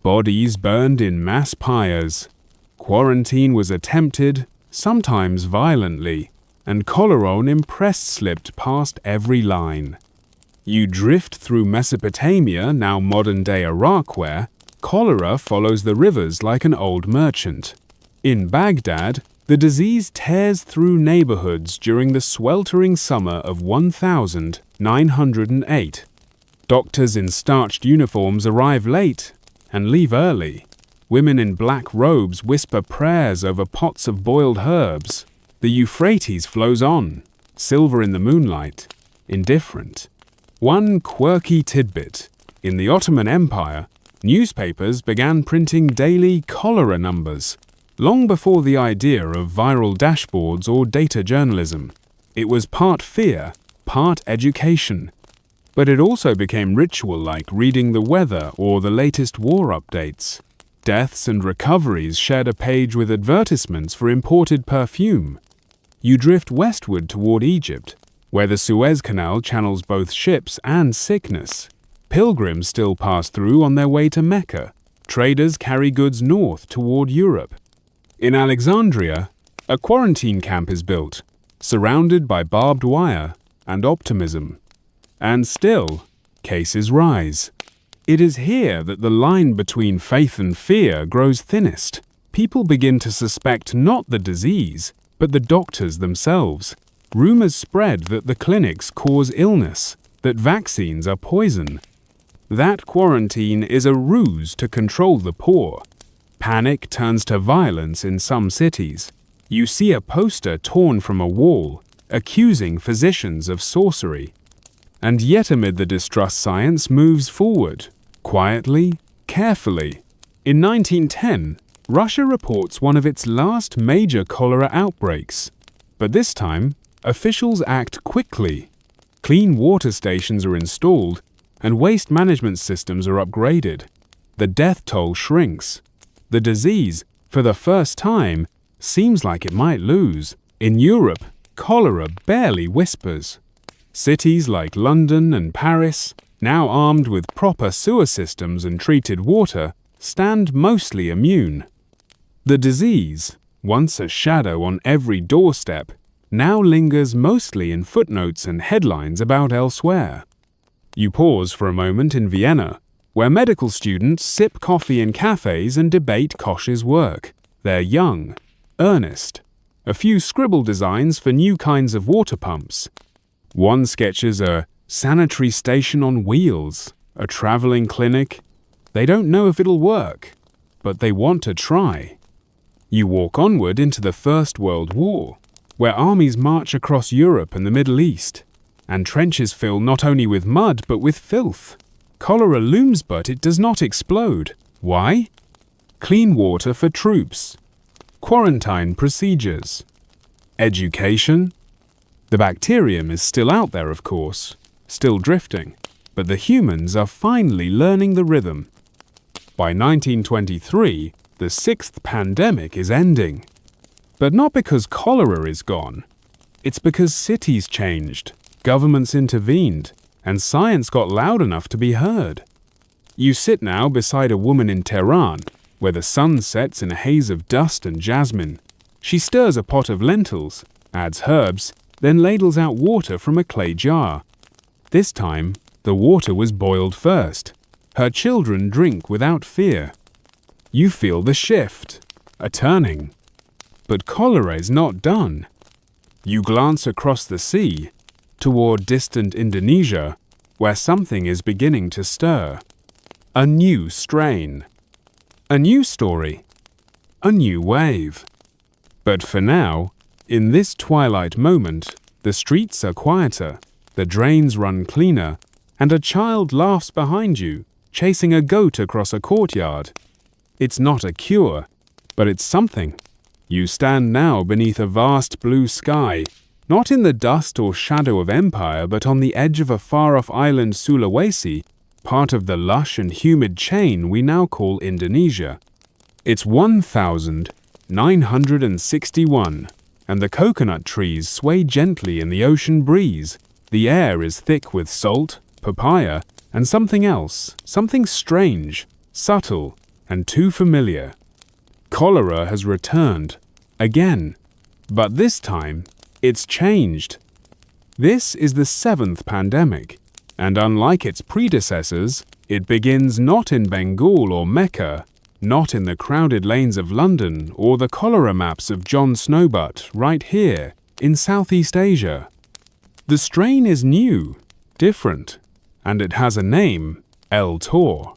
bodies burned in mass pyres. Quarantine was attempted, sometimes violently, and cholera impressed slipped past every line. You drift through Mesopotamia, now modern-day Iraq, where cholera follows the rivers like an old merchant. In Baghdad, the disease tears through neighborhoods during the sweltering summer of 1908. Doctors in starched uniforms arrive late and leave early. Women in black robes whisper prayers over pots of boiled herbs. The Euphrates flows on, silver in the moonlight, indifferent. One quirky tidbit. In the Ottoman Empire, newspapers began printing daily cholera numbers, long before the idea of viral dashboards or data journalism. It was part fear, part education. But it also became ritual-like reading the weather or the latest war updates. Deaths and recoveries shared a page with advertisements for imported perfume. You drift westward toward Egypt, where the Suez Canal channels both ships and sickness. Pilgrims still pass through on their way to Mecca. Traders carry goods north toward Europe. In Alexandria, a quarantine camp is built, surrounded by barbed wire and optimism. And still, cases rise. It is here that the line between faith and fear grows thinnest. People begin to suspect not the disease, but the doctors themselves. Rumors spread that the clinics cause illness, that vaccines are poison. That quarantine is a ruse to control the poor. Panic turns to violence in some cities. You see a poster torn from a wall, accusing physicians of sorcery. And yet amid the distrust, science moves forward, quietly, carefully. In 1910, Russia reports one of its last major cholera outbreaks. But this time, officials act quickly. Clean water stations are installed, and waste management systems are upgraded. The death toll shrinks. The disease, for the first time, seems like it might lose. In Europe, cholera barely whispers. Cities like London and Paris, now armed with proper sewer systems and treated water, stand mostly immune. The disease, once a shadow on every doorstep, now lingers mostly in footnotes and headlines about elsewhere. You pause for a moment in Vienna, where medical students sip coffee in cafes and debate Koch's work. They're young, earnest. A few scribble designs for new kinds of water pumps. One sketches a sanitary station on wheels, a traveling clinic. They don't know if it'll work, but they want to try. You walk onward into the First World War, where armies march across Europe and the Middle East, and trenches fill not only with mud but with filth. Cholera looms, but it does not explode. Why? Clean water for troops. Quarantine procedures. Education. The bacterium is still out there, of course, still drifting, but the humans are finally learning the rhythm. By 1923, the sixth pandemic is ending. But not because cholera is gone. It's because cities changed, governments intervened, and science got loud enough to be heard. You sit now beside a woman in Tehran, where the sun sets in a haze of dust and jasmine. She stirs a pot of lentils, adds herbs, then ladles out water from a clay jar. This time, the water was boiled first. Her children drink without fear. You feel the shift, a turning. But cholera is not done. You glance across the sea, toward distant Indonesia, where something is beginning to stir. A new strain. A new story. A new wave. But for now, in this twilight moment, the streets are quieter, the drains run cleaner, and a child laughs behind you, chasing a goat across a courtyard. It's not a cure, but it's something. You stand now beneath a vast blue sky, not in the dust or shadow of empire, but on the edge of a far-off island, Sulawesi, part of the lush and humid chain we now call Indonesia. It's 1961, and the coconut trees sway gently in the ocean breeze. The air is thick with salt, papaya, and something else, something strange, subtle, and too familiar. Cholera has returned, again, but this time, it's changed. This is the seventh pandemic, And unlike its predecessors, it begins not in Bengal or Mecca, not in the crowded lanes of London or the cholera maps of John Snowbutt, right here in Southeast Asia. The strain is new, different, and it has a name, L. tor.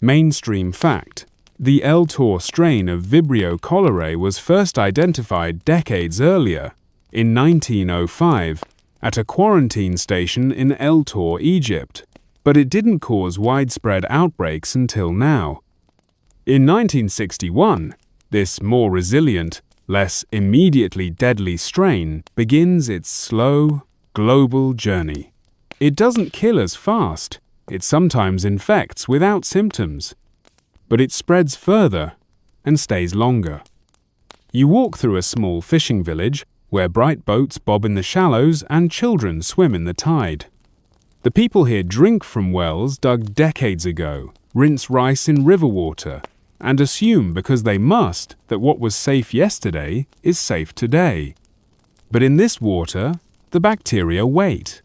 Mainstream fact: the L. tor strain of Vibrio cholerae was first identified decades earlier, in 1905, at a quarantine station in El Tor, Egypt, but it didn't cause widespread outbreaks until now. In 1961, this more resilient, less immediately deadly strain begins its slow, global journey. It doesn't kill as fast, it sometimes infects without symptoms, but it spreads further and stays longer. You walk through a small fishing village where bright boats bob in the shallows and children swim in the tide. The people here drink from wells dug decades ago, rinse rice in river water, and assume because they must that what was safe yesterday is safe today. But in this water, the bacteria wait.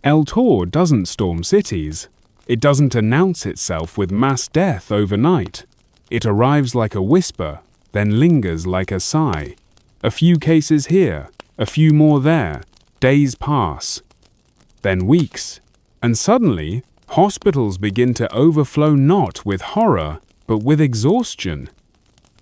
El Tor doesn't storm cities. It doesn't announce itself with mass death overnight. It arrives like a whisper, then lingers like a sigh. A few cases here, a few more there, days pass, then weeks, and suddenly hospitals begin to overflow not with horror, but with exhaustion.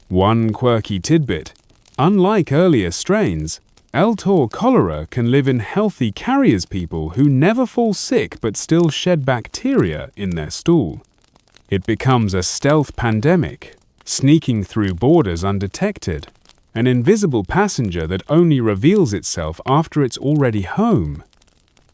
One quirky tidbit: unlike earlier strains, El Tor cholera can live in healthy carriers, people who never fall sick but still shed bacteria in their stool. It becomes a stealth pandemic, sneaking through borders undetected, an invisible passenger that only reveals itself after it's already home.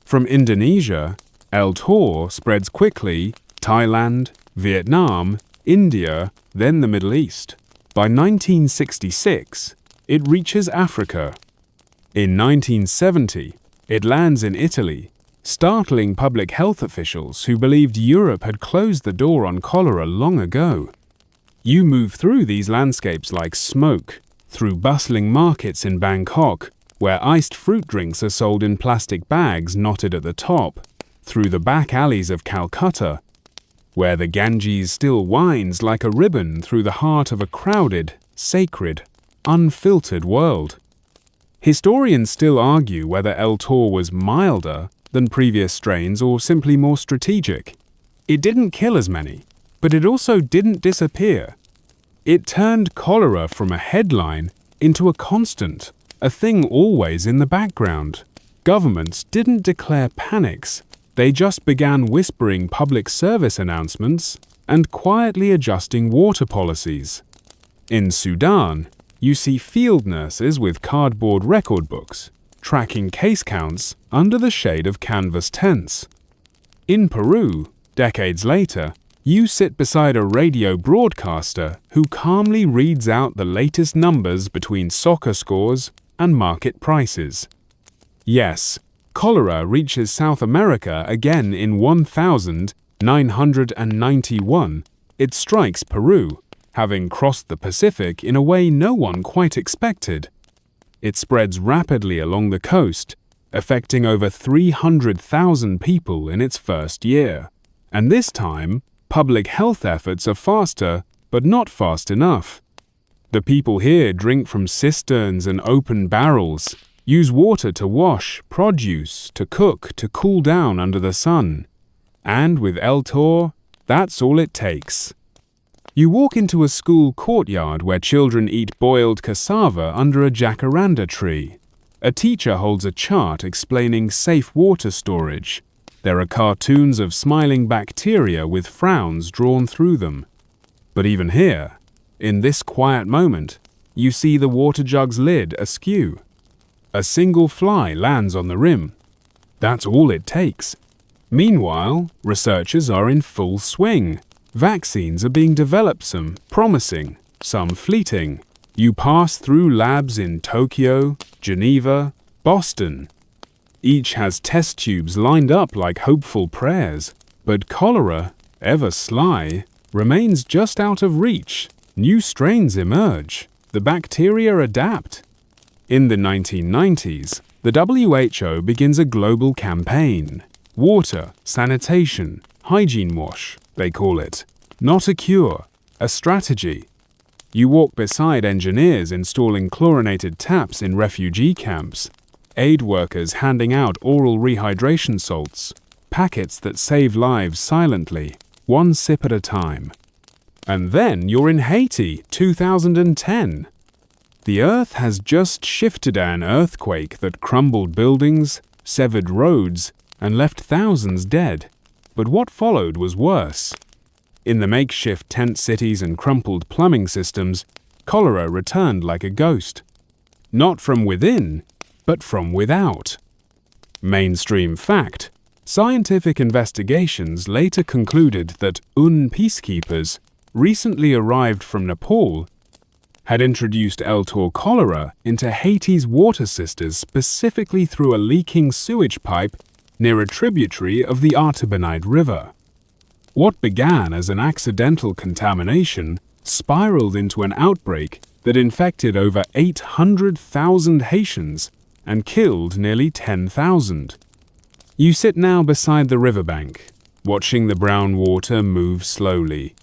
From Indonesia, El Tor spreads quickly: Thailand, Vietnam, India, then the Middle East. By 1966, it reaches Africa. In 1970, it lands in Italy, startling public health officials who believed Europe had closed the door on cholera long ago. You move through these landscapes like smoke, through bustling markets in Bangkok, where iced fruit drinks are sold in plastic bags knotted at the top, through the back alleys of Calcutta, where the Ganges still winds like a ribbon through the heart of a crowded, sacred, unfiltered world. Historians still argue whether El Tor was milder than previous strains or simply more strategic. It didn't kill as many, but it also didn't disappear. It turned cholera from a headline into a constant, a thing always in the background. Governments didn't declare panics, they just began whispering public service announcements and quietly adjusting water policies. In Sudan, you see field nurses with cardboard record books, tracking case counts under the shade of canvas tents. In Peru, decades later, you sit beside a radio broadcaster who calmly reads out the latest numbers between soccer scores and market prices. Yes, cholera reaches South America again in 1991. It strikes Peru, having crossed the Pacific in a way no one quite expected. It spreads rapidly along the coast, affecting over 300,000 people in its first year. And this time, public health efforts are faster, but not fast enough. The people here drink from cisterns and open barrels, use water to wash, produce, to cook, to cool down under the sun. And with El Tor, that's all it takes. You walk into a school courtyard where children eat boiled cassava under a jacaranda tree. A teacher holds a chart explaining safe water storage. There are cartoons of smiling bacteria with frowns drawn through them. But even here, in this quiet moment, you see the water jug's lid askew. A single fly lands on the rim. That's all it takes. Meanwhile, researchers are in full swing. Vaccines are being developed, some promising, some fleeting. You pass through labs in Tokyo, Geneva, Boston. Each has test tubes lined up like hopeful prayers. But cholera, ever sly, remains just out of reach. New strains emerge. The bacteria adapt. In the 1990s, the WHO begins a global campaign. Water, sanitation, hygiene wash, they call it. Not a cure, a strategy. You walk beside engineers installing chlorinated taps in refugee camps, aid workers handing out oral rehydration salts, packets that save lives silently, one sip at a time. And then you're in Haiti, 2010. The earth has just shifted an earthquake that crumbled buildings, severed roads, and left thousands dead. But what followed was worse. In the makeshift tent cities and crumpled plumbing systems, cholera returned like a ghost. Not from within, but from without. Mainstream fact: scientific investigations later concluded that peacekeepers, recently arrived from Nepal, had introduced L-Tor cholera into Haiti's water systems specifically through a leaking sewage pipe near a tributary of the Artibonite River. What began as an accidental contamination spiraled into an outbreak that infected over 800,000 Haitians and killed nearly 10,000. You sit now beside the riverbank, watching the brown water move slowly.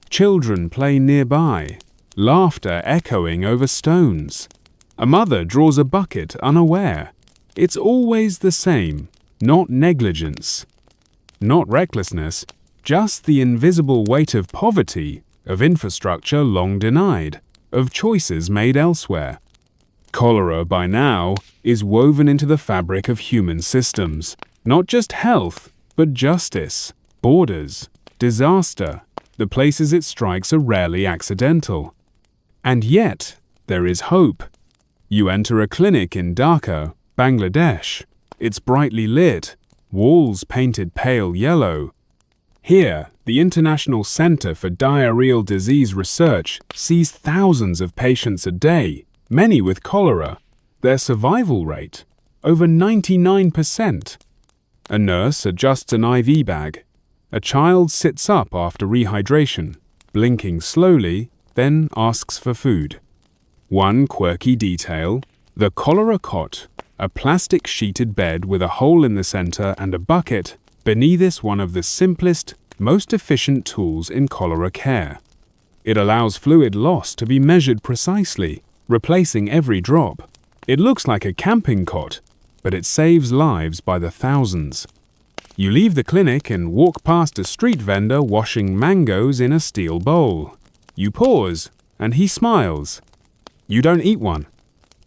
Children play nearby, laughter echoing over stones. A mother draws a bucket unaware. It's always the same, not negligence, not recklessness, just the invisible weight of poverty, of infrastructure long denied, of choices made elsewhere. Cholera, by now, is woven into the fabric of human systems, not just health, but justice, borders, disaster. The places it strikes are rarely accidental. And yet, there is hope. You enter a clinic in Dhaka, Bangladesh. It's brightly lit, walls painted pale yellow. Here, the International Center for Diarrheal Disease Research sees thousands of patients a day, many with cholera. Their survival rate, over 99%. A nurse adjusts an IV bag. A child sits up after rehydration, blinking slowly, then asks for food. One quirky detail: the cholera cot, a plastic sheeted bed with a hole in the center and a bucket, beneath is one of the simplest, most efficient tools in cholera care. It allows fluid loss to be measured precisely, replacing every drop. It looks like a camping cot, but it saves lives by the thousands. You leave the clinic and walk past a street vendor washing mangoes in a steel bowl. You pause, and he smiles. You don't eat one,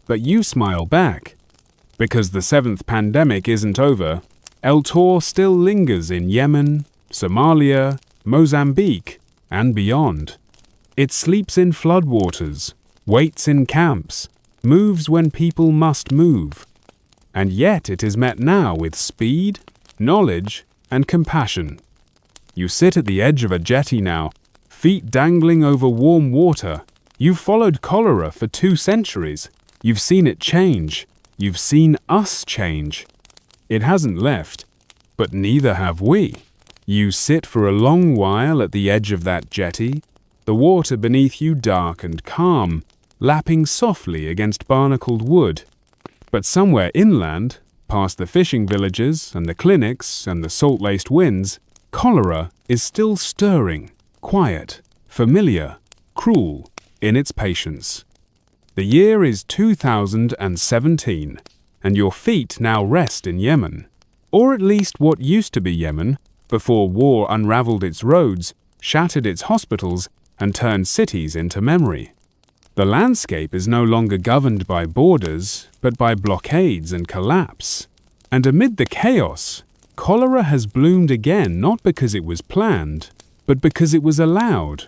but you smile back. Because the seventh pandemic isn't over, L-Tor still lingers in Yemen, Somalia, Mozambique, and beyond. It sleeps in floodwaters, waits in camps, moves when people must move. And yet it is met now with speed, knowledge, and compassion. You sit at the edge of a jetty now, feet dangling over warm water. You've followed cholera for 2 centuries. You've seen it change. You've seen us change. It hasn't left, but neither have we. You sit for a long while at the edge of that jetty, the water beneath you dark and calm, lapping softly against barnacled wood. But somewhere inland, past the fishing villages and the clinics and the salt-laced winds, cholera is still stirring, quiet, familiar, cruel in its patience. The year is 2017, and your feet now rest in Yemen, or at least what used to be Yemen, before war unraveled its roads, shattered its hospitals, and turned cities into memory. The landscape is no longer governed by borders, but by blockades and collapse. And amid the chaos, cholera has bloomed again not because it was planned, but because it was allowed.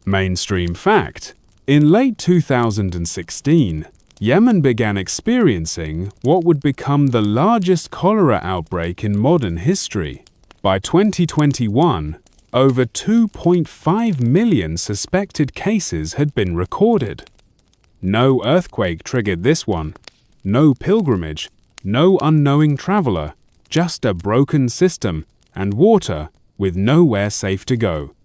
Mainstream fact: in late 2016, Yemen began experiencing what would become the largest cholera outbreak in modern history. By 2021, over 2.5 million suspected cases had been recorded. No earthquake triggered this one, no pilgrimage, no unknowing traveler, just a broken system and water with nowhere safe to go.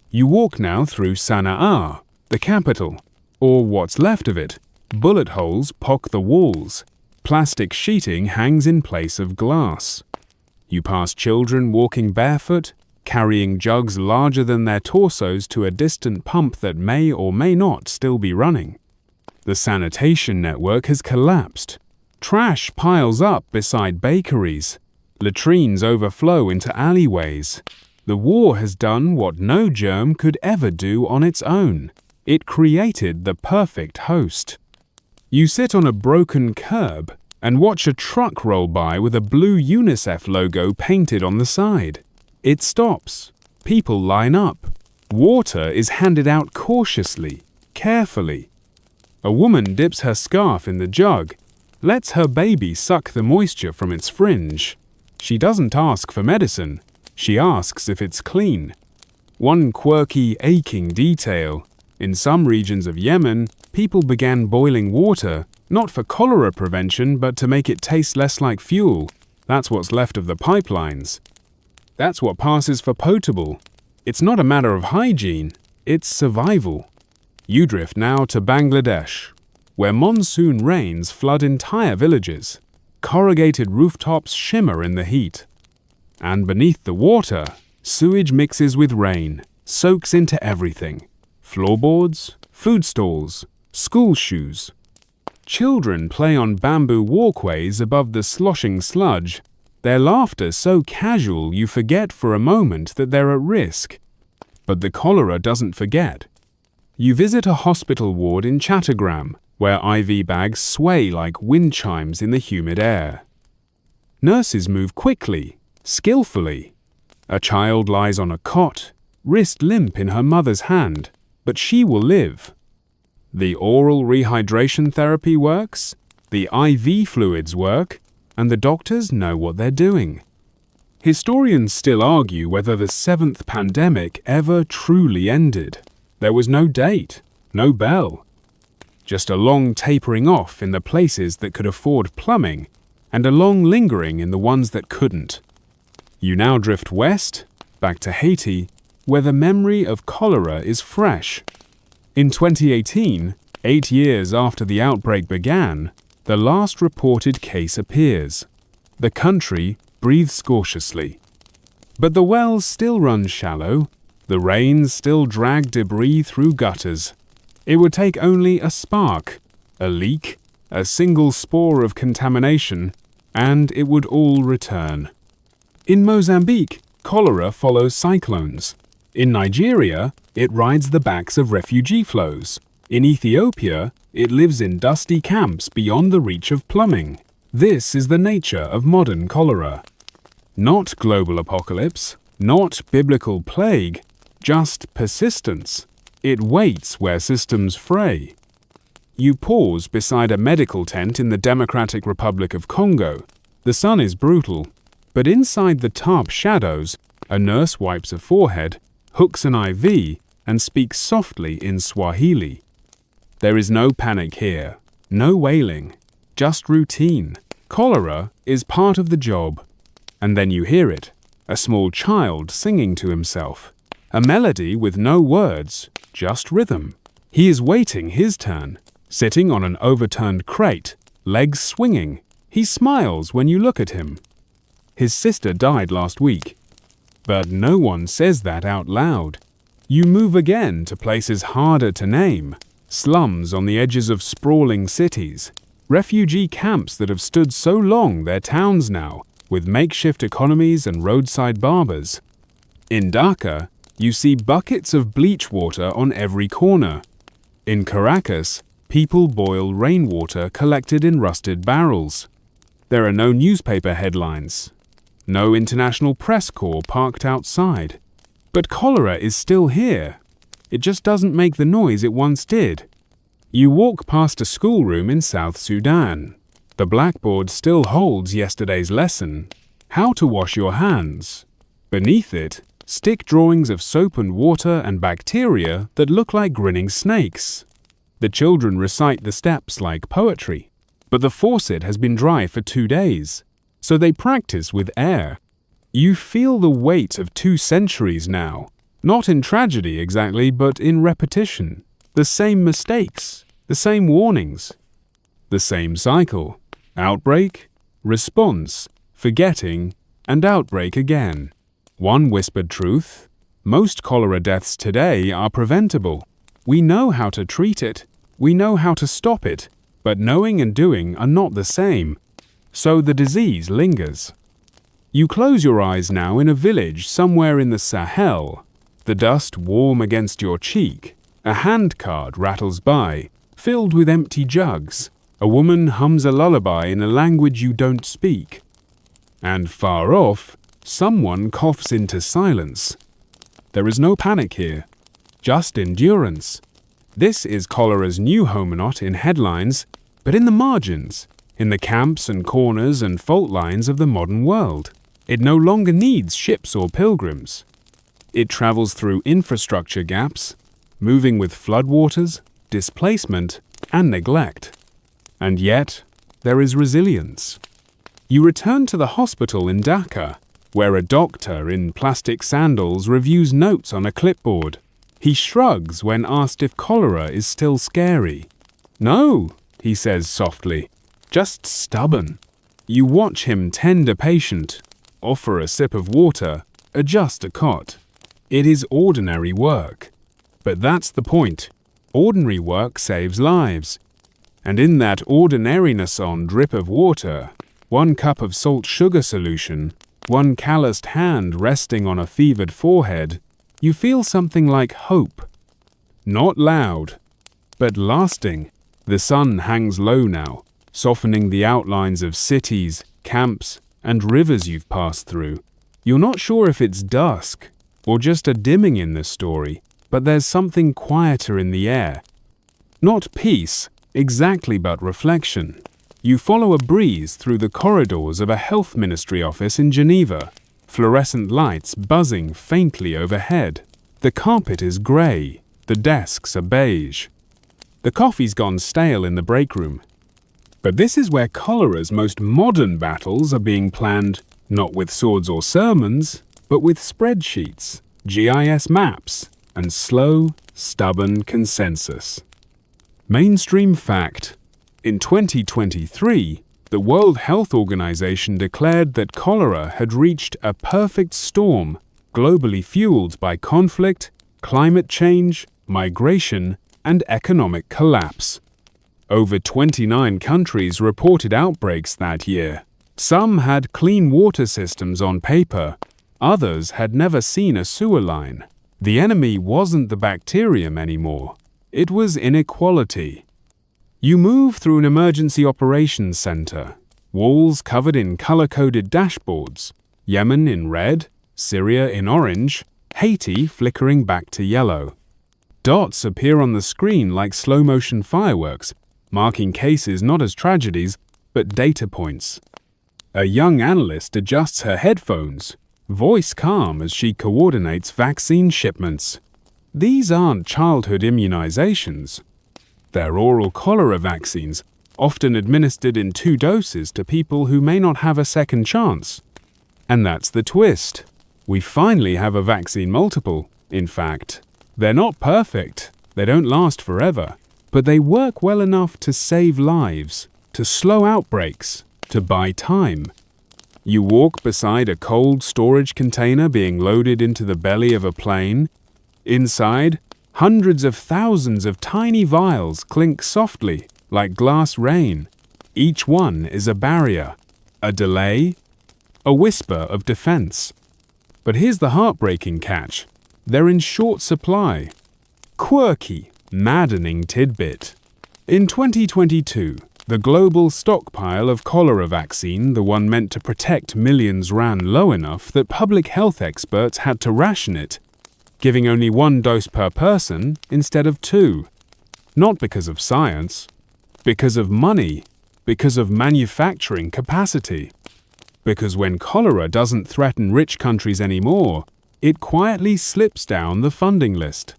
You walk now through Sana'a, the capital, or what's left of it. Bullet holes pock the walls. Plastic sheeting hangs in place of glass. You pass children walking barefoot, carrying jugs larger than their torsos to a distant pump that may or may not still be running. The sanitation network has collapsed. Trash piles up beside bakeries. Latrines overflow into alleyways. The war has done what no germ could ever do on its own. It created the perfect host. You sit on a broken curb and watch a truck roll by with a blue UNICEF logo painted on the side. It stops. People line up. Water is handed out cautiously, carefully. A woman dips her scarf in the jug, lets her baby suck the moisture from its fringe. She doesn't ask for medicine. She asks if it's clean. One quirky, aching detail. In some regions of Yemen, people began boiling water, not for cholera prevention, but to make it taste less like fuel. That's what's left of the pipelines. That's what passes for potable. It's not a matter of hygiene, it's survival. You drift now to Bangladesh, where monsoon rains flood entire villages. Corrugated rooftops shimmer in the heat. And beneath the water, sewage mixes with rain, soaks into everything. Floorboards, food stalls, school shoes. Children play on bamboo walkways above the sloshing sludge, their laughter so casual you forget for a moment that they're at risk. But the cholera doesn't forget. You visit a hospital ward in Chattogram, where IV bags sway like wind chimes in the humid air. Nurses move quickly, skillfully. A child lies on a cot, wrist limp in her mother's hand, but she will live. The oral rehydration therapy works, the IV fluids work, and the doctors know what they're doing. Historians still argue whether the 7th pandemic ever truly ended. There was no date, no bell. Just a long tapering off in the places that could afford plumbing, and a long lingering in the ones that couldn't. You now drift west, back to Haiti, where the memory of cholera is fresh. In 2018, 8 years after the outbreak began, the last reported case appears. The country breathes cautiously. But the wells still run shallow, the rains still drag debris through gutters. It would take only a spark, a leak, a single spore of contamination, and it would all return. In Mozambique, cholera follows cyclones. In Nigeria, it rides the backs of refugee flows. In Ethiopia, it lives in dusty camps beyond the reach of plumbing. This is the nature of modern cholera. Not global apocalypse, not biblical plague, just persistence. It waits where systems fray. You pause beside a medical tent in the Democratic Republic of Congo. The sun is brutal, but inside the tarp shadows, a nurse wipes a forehead, hooks an IV, and speaks softly in Swahili. There is no panic here, no wailing, just routine. Cholera is part of the job. And then you hear it, a small child singing to himself. A melody with no words, just rhythm. He is waiting his turn, sitting on an overturned crate, legs swinging. He smiles when you look at him. His sister died last week. But no one says that out loud. You move again to places harder to name. Slums on the edges of sprawling cities. Refugee camps that have stood so long they're towns now, with makeshift economies and roadside barbers. In Dhaka, you see buckets of bleach water on every corner. In Caracas, people boil rainwater collected in rusted barrels. There are no newspaper headlines. No international press corps parked outside. But cholera is still here. It just doesn't make the noise it once did. You walk past a schoolroom in South Sudan. The blackboard still holds yesterday's lesson, how to wash your hands. Beneath it, stick drawings of soap and water and bacteria that look like grinning snakes. The children recite the steps like poetry, but the faucet has been dry for 2 days, so they practice with air. You feel the weight of 2 centuries now, not in tragedy exactly, but in repetition. The same mistakes, the same warnings, the same cycle. Outbreak, response, forgetting, and outbreak again. One whispered truth: most cholera deaths today are preventable. We know how to treat it, we know how to stop it, but knowing and doing are not the same. So the disease lingers. You close your eyes now in a village somewhere in the Sahel. The dust warm against your cheek. A handcart rattles by, filled with empty jugs. A woman hums a lullaby in a language you don't speak. And far off, someone coughs into silence. There is no panic here, just endurance. This is cholera's new homonot in headlines, but in the margins, in the camps and corners and fault lines of the modern world. It no longer needs ships or pilgrims. It travels through infrastructure gaps, moving with floodwaters, displacement, and neglect. And yet, there is resilience. You return to the hospital in Dhaka, where a doctor in plastic sandals reviews notes on a clipboard. He shrugs when asked if cholera is still scary. "No," he says softly, "just stubborn." You watch him tend a patient, offer a sip of water, adjust a cot. It is ordinary work. But that's the point. Ordinary work saves lives. And in that ordinariness on drip of water, 1 cup of salt-sugar solution, 1 calloused hand resting on a fevered forehead, you feel something like hope. Not loud, but lasting. The sun hangs low now, softening the outlines of cities, camps, and rivers you've passed through. You're not sure if it's dusk, or just a dimming in the story, but there's something quieter in the air. Not peace, exactly, but reflection. You follow a breeze through the corridors of a health ministry office in Geneva, fluorescent lights buzzing faintly overhead. The carpet is grey, the desks are beige. The coffee's gone stale in the break room. But this is where cholera's most modern battles are being planned, not with swords or sermons, but with spreadsheets, GIS maps, and slow, stubborn consensus. Mainstream fact: in 2023, the World Health Organization declared that cholera had reached a perfect storm, globally fueled by conflict, climate change, migration, and economic collapse. Over 29 countries reported outbreaks that year. Some had clean water systems on paper, others had never seen a sewer line. The enemy wasn't the bacterium anymore, it was inequality. You move through an emergency operations center, walls covered in color-coded dashboards, Yemen in red, Syria in orange, Haiti flickering back to yellow. Dots appear on the screen like slow-motion fireworks, marking cases not as tragedies, but data points. A young analyst adjusts her headphones, voice calm as she coordinates vaccine shipments. These aren't childhood immunizations. They're oral cholera vaccines, often administered in 2 doses to people who may not have a second chance. And that's the twist. We finally have a vaccine multiple, in fact. They're not perfect, they don't last forever, but they work well enough to save lives, to slow outbreaks, to buy time. You walk beside a cold storage container being loaded into the belly of a plane. Inside, hundreds of thousands of tiny vials clink softly, like glass rain. Each one is a barrier, a delay, a whisper of defense. But here's the heartbreaking catch. They're in short supply. Quirky, maddening tidbit. In 2022, the global stockpile of cholera vaccine, the one meant to protect millions, ran low enough that public health experts had to ration it, giving only 1 dose per person instead of 2. Not because of science, because of money, because of manufacturing capacity. Because when cholera doesn't threaten rich countries anymore, it quietly slips down the funding list.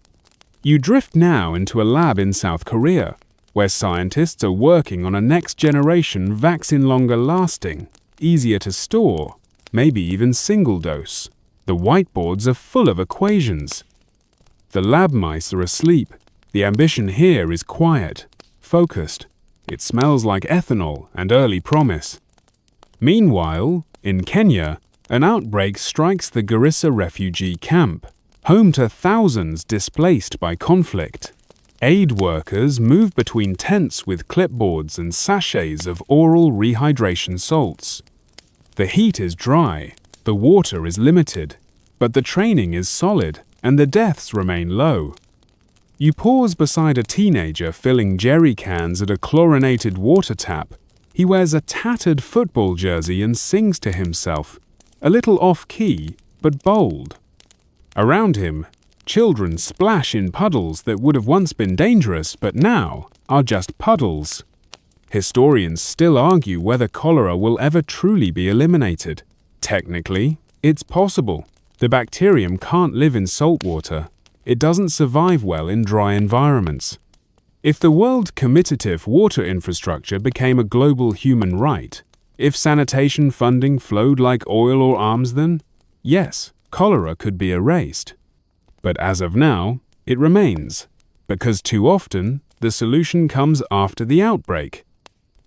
You drift now into a lab in South Korea, where scientists are working on a next-generation vaccine longer lasting, easier to store, maybe even single dose. The whiteboards are full of equations. The lab mice are asleep. The ambition here is quiet, focused. It smells like ethanol and early promise. Meanwhile, in Kenya, an outbreak strikes the Garissa refugee camp, home to thousands displaced by conflict. Aid workers move between tents with clipboards and sachets of oral rehydration salts. The heat is dry, the water is limited, but the training is solid and the deaths remain low. You pause beside a teenager filling jerry cans at a chlorinated water tap. He wears a tattered football jersey and sings to himself, a little off-key, but bold. Around him, children splash in puddles that would have once been dangerous but now are just puddles. Historians still argue whether cholera will ever truly be eliminated. Technically, it's possible. The bacterium can't live in salt water. It doesn't survive well in dry environments. If the world commutative water infrastructure became a global human right, if sanitation funding flowed like oil or arms, then yes, cholera could be erased. But as of now, it remains, because too often the solution comes after the outbreak.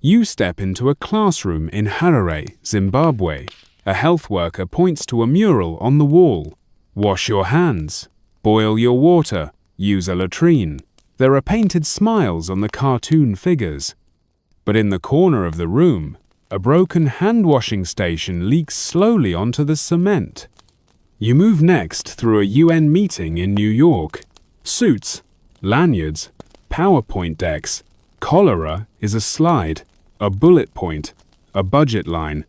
You step into a classroom in Harare, Zimbabwe. A health worker points to a mural on the wall. Wash your hands. Boil your water. Use a latrine. There are painted smiles on the cartoon figures. But in the corner of the room, a broken hand-washing station leaks slowly onto the cement. You move next through a UN meeting in New York. Suits, lanyards, PowerPoint decks. Cholera is a slide, a bullet point, a budget line.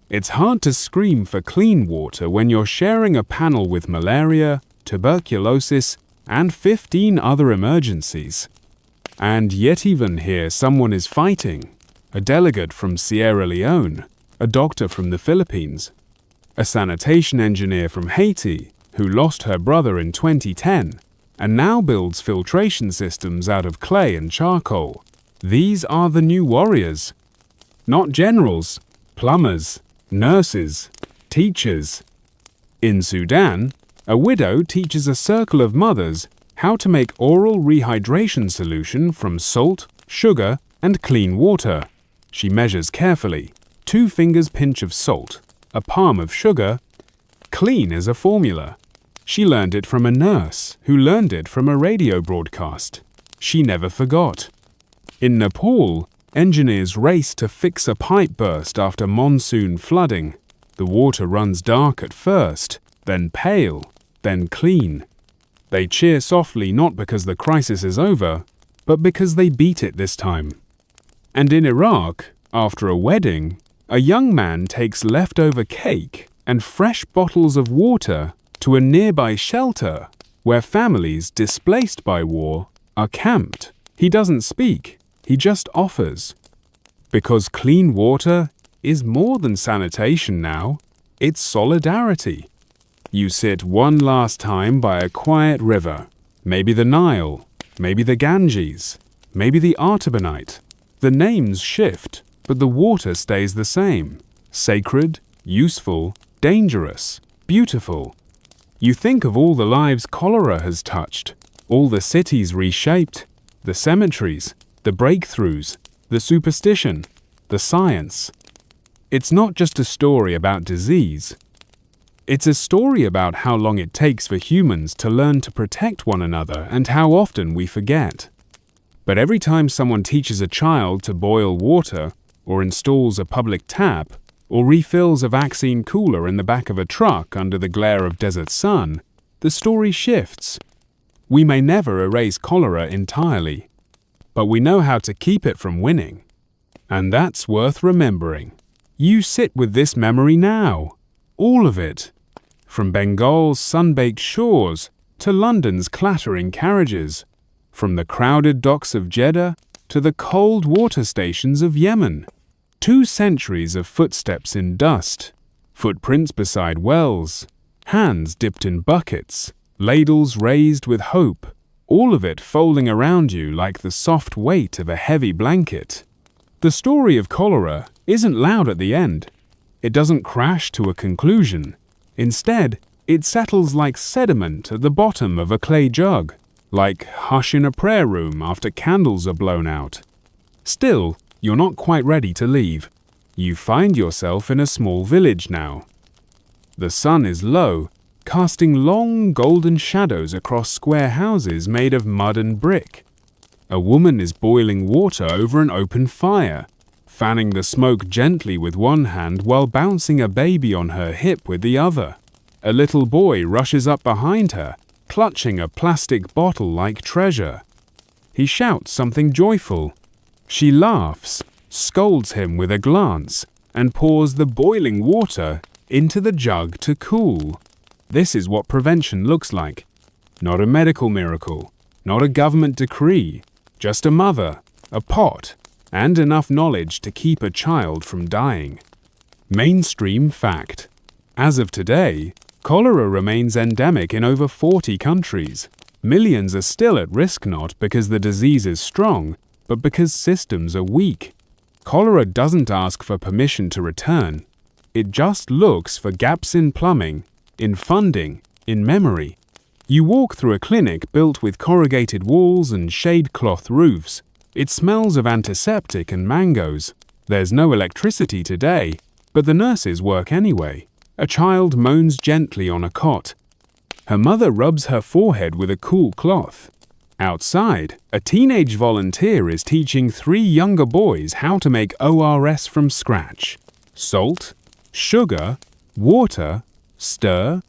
It's hard to scream for clean water when you're sharing a panel with malaria, tuberculosis, and 15 other emergencies. And yet even here someone is fighting. A delegate from Sierra Leone, a doctor from the Philippines, a sanitation engineer from Haiti who lost her brother in 2010 and now builds filtration systems out of clay and charcoal. These are the new warriors. Not generals, plumbers, nurses, teachers. In Sudan, a widow teaches a circle of mothers how to make oral rehydration solution from salt, sugar, and clean water. She measures carefully, 2 fingers pinch of salt, a palm of sugar. Clean is a formula. She learned it from a nurse who learned it from a radio broadcast. She never forgot. In Nepal, engineers race to fix a pipe burst after monsoon flooding. The water runs dark at first, then pale, then clean. They cheer softly not because the crisis is over, but because they beat it this time. And in Iraq, after a wedding, a young man takes leftover cake and fresh bottles of water to a nearby shelter where families displaced by war are camped. He doesn't speak, he just offers. Because clean water is more than sanitation now, it's solidarity. You sit one last time by a quiet river, maybe the Nile, maybe the Ganges, maybe the Artibonite. The names shift, but the water stays the same. Sacred, useful, dangerous, beautiful. You think of all the lives cholera has touched, all the cities reshaped, the cemeteries, the breakthroughs, the superstition, the science. It's not just a story about disease. It's a story about how long it takes for humans to learn to protect one another and how often we forget. But every time someone teaches a child to boil water, or installs a public tap, or refills a vaccine cooler in the back of a truck under the glare of desert sun, the story shifts. We may never erase cholera entirely, but we know how to keep it from winning. And that's worth remembering. You sit with this memory now. All of it. From Bengal's sun-baked shores to London's clattering carriages. From the crowded docks of Jeddah to the cold water stations of Yemen. 2 centuries of footsteps in dust. Footprints beside wells. Hands dipped in buckets. Ladles raised with hope. All of it folding around you like the soft weight of a heavy blanket. The story of cholera isn't loud at the end. It doesn't crash to a conclusion. Instead, it settles like sediment at the bottom of a clay jug, like hush in a prayer room after candles are blown out. Still, you're not quite ready to leave. You find yourself in a small village now. The sun is low, casting long golden shadows across square houses made of mud and brick. A woman is boiling water over an open fire, fanning the smoke gently with one hand while bouncing a baby on her hip with the other. A little boy rushes up behind her, clutching a plastic bottle like treasure. He shouts something joyful. She laughs, scolds him with a glance, and pours the boiling water into the jug to cool. This is what prevention looks like. Not a medical miracle, not a government decree, just a mother, a pot, and enough knowledge to keep a child from dying. Mainstream fact. As of today, cholera remains endemic in over 40 countries. Millions are still at risk, not because the disease is strong, but because systems are weak. Cholera doesn't ask for permission to return. It just looks for gaps in plumbing, in funding, in memory. You walk through a clinic built with corrugated walls and shade-cloth roofs. It smells of antiseptic and mangoes. There's no electricity today, but the nurses work anyway. A child moans gently on a cot. Her mother rubs her forehead with a cool cloth. Outside, a teenage volunteer is teaching 3 younger boys how to make ORS from scratch. Salt, sugar, water, stir.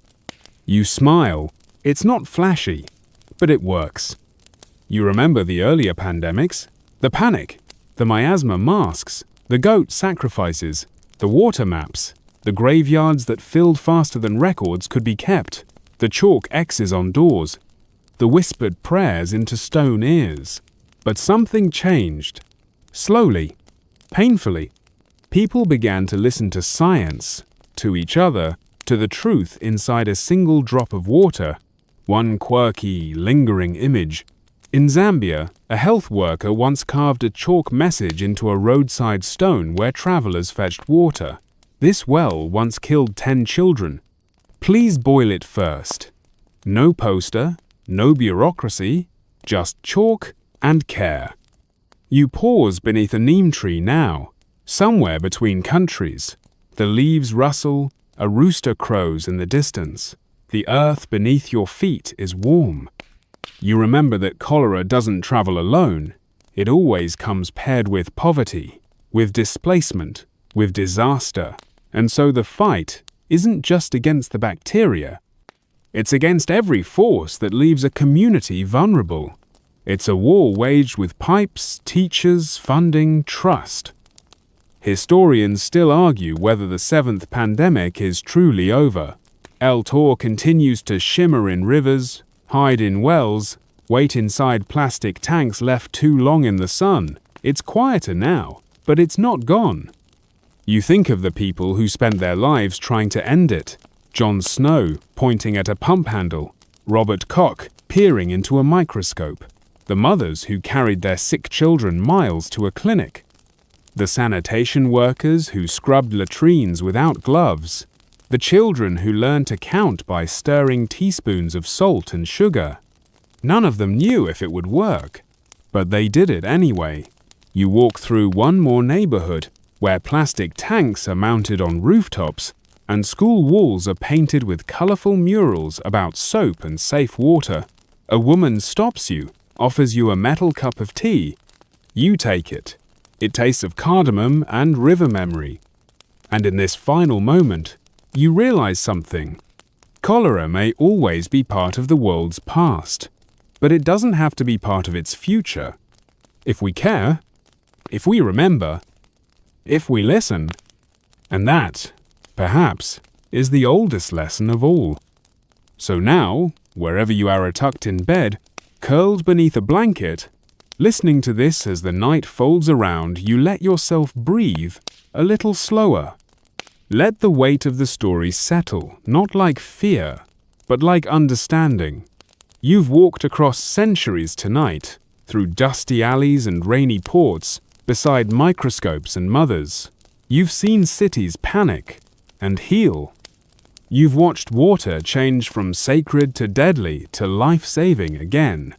You smile. It's not flashy, but it works. You remember the earlier pandemics? The panic, the miasma masks, the goat sacrifices, the water maps, the graveyards that filled faster than records could be kept, the chalk X's on doors, the whispered prayers into stone ears. But something changed. Slowly, painfully. People began to listen to science, to each other, to the truth inside a single drop of water, one quirky, lingering image. In Zambia, a health worker once carved a chalk message into a roadside stone where travelers fetched water. This well once killed 10 children. Please boil it first. No poster, no bureaucracy, just chalk and care. You pause beneath a neem tree now, somewhere between countries. The leaves rustle, a rooster crows in the distance. The earth beneath your feet is warm. You remember that cholera doesn't travel alone. It always comes paired with poverty, with displacement, with disaster. And so the fight isn't just against the bacteria. It's against every force that leaves a community vulnerable. It's a war waged with pipes, teachers, funding, trust. Historians still argue whether the 7th pandemic is truly over. El Tor continues to shimmer in rivers, hide in wells, wait inside plastic tanks left too long in the sun. It's quieter now, but it's not gone. You think of the people who spent their lives trying to end it. Jon Snow pointing at a pump handle, Robert Koch peering into a microscope, the mothers who carried their sick children miles to a clinic, the sanitation workers who scrubbed latrines without gloves, the children who learned to count by stirring teaspoons of salt and sugar. None of them knew if it would work, but they did it anyway. You walk through one more neighborhood where plastic tanks are mounted on rooftops and school walls are painted with colorful murals about soap and safe water. A woman stops you, offers you a metal cup of tea. You take it. It tastes of cardamom and river memory. And in this final moment, you realize something. Cholera may always be part of the world's past, but it doesn't have to be part of its future. If we care, if we remember, if we listen. And that, perhaps, is the oldest lesson of all. So now, wherever you are tucked in bed, curled beneath a blanket, listening to this as the night folds around, you let yourself breathe a little slower. Let the weight of the story settle, not like fear, but like understanding. You've walked across centuries tonight, through dusty alleys and rainy ports, beside microscopes and mothers. You've seen cities panic and heal. You've watched water change from sacred to deadly to life-saving again.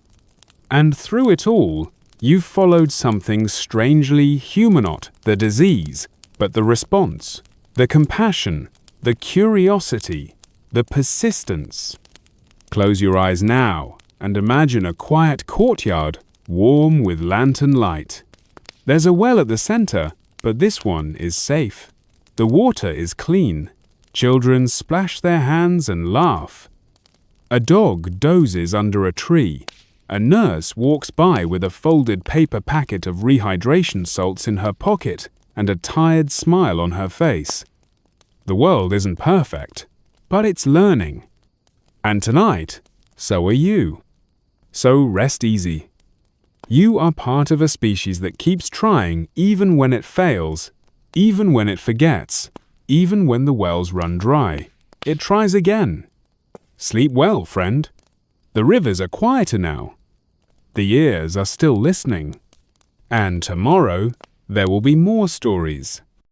And through it all, you've followed something strangely human, not the disease, but the response, the compassion, the curiosity, the persistence. Close your eyes now and imagine a quiet courtyard, warm with lantern light. There's a well at the center, but this one is safe. The water is clean. Children splash their hands and laugh. A dog dozes under a tree. A nurse walks by with a folded paper packet of rehydration salts in her pocket and a tired smile on her face. The world isn't perfect, but it's learning. And tonight, so are you. So rest easy. You are part of a species that keeps trying even when it fails, even when it forgets, even when the wells run dry. It tries again. Sleep well, friend. The rivers are quieter now. The ears are still listening. And tomorrow, there will be more stories.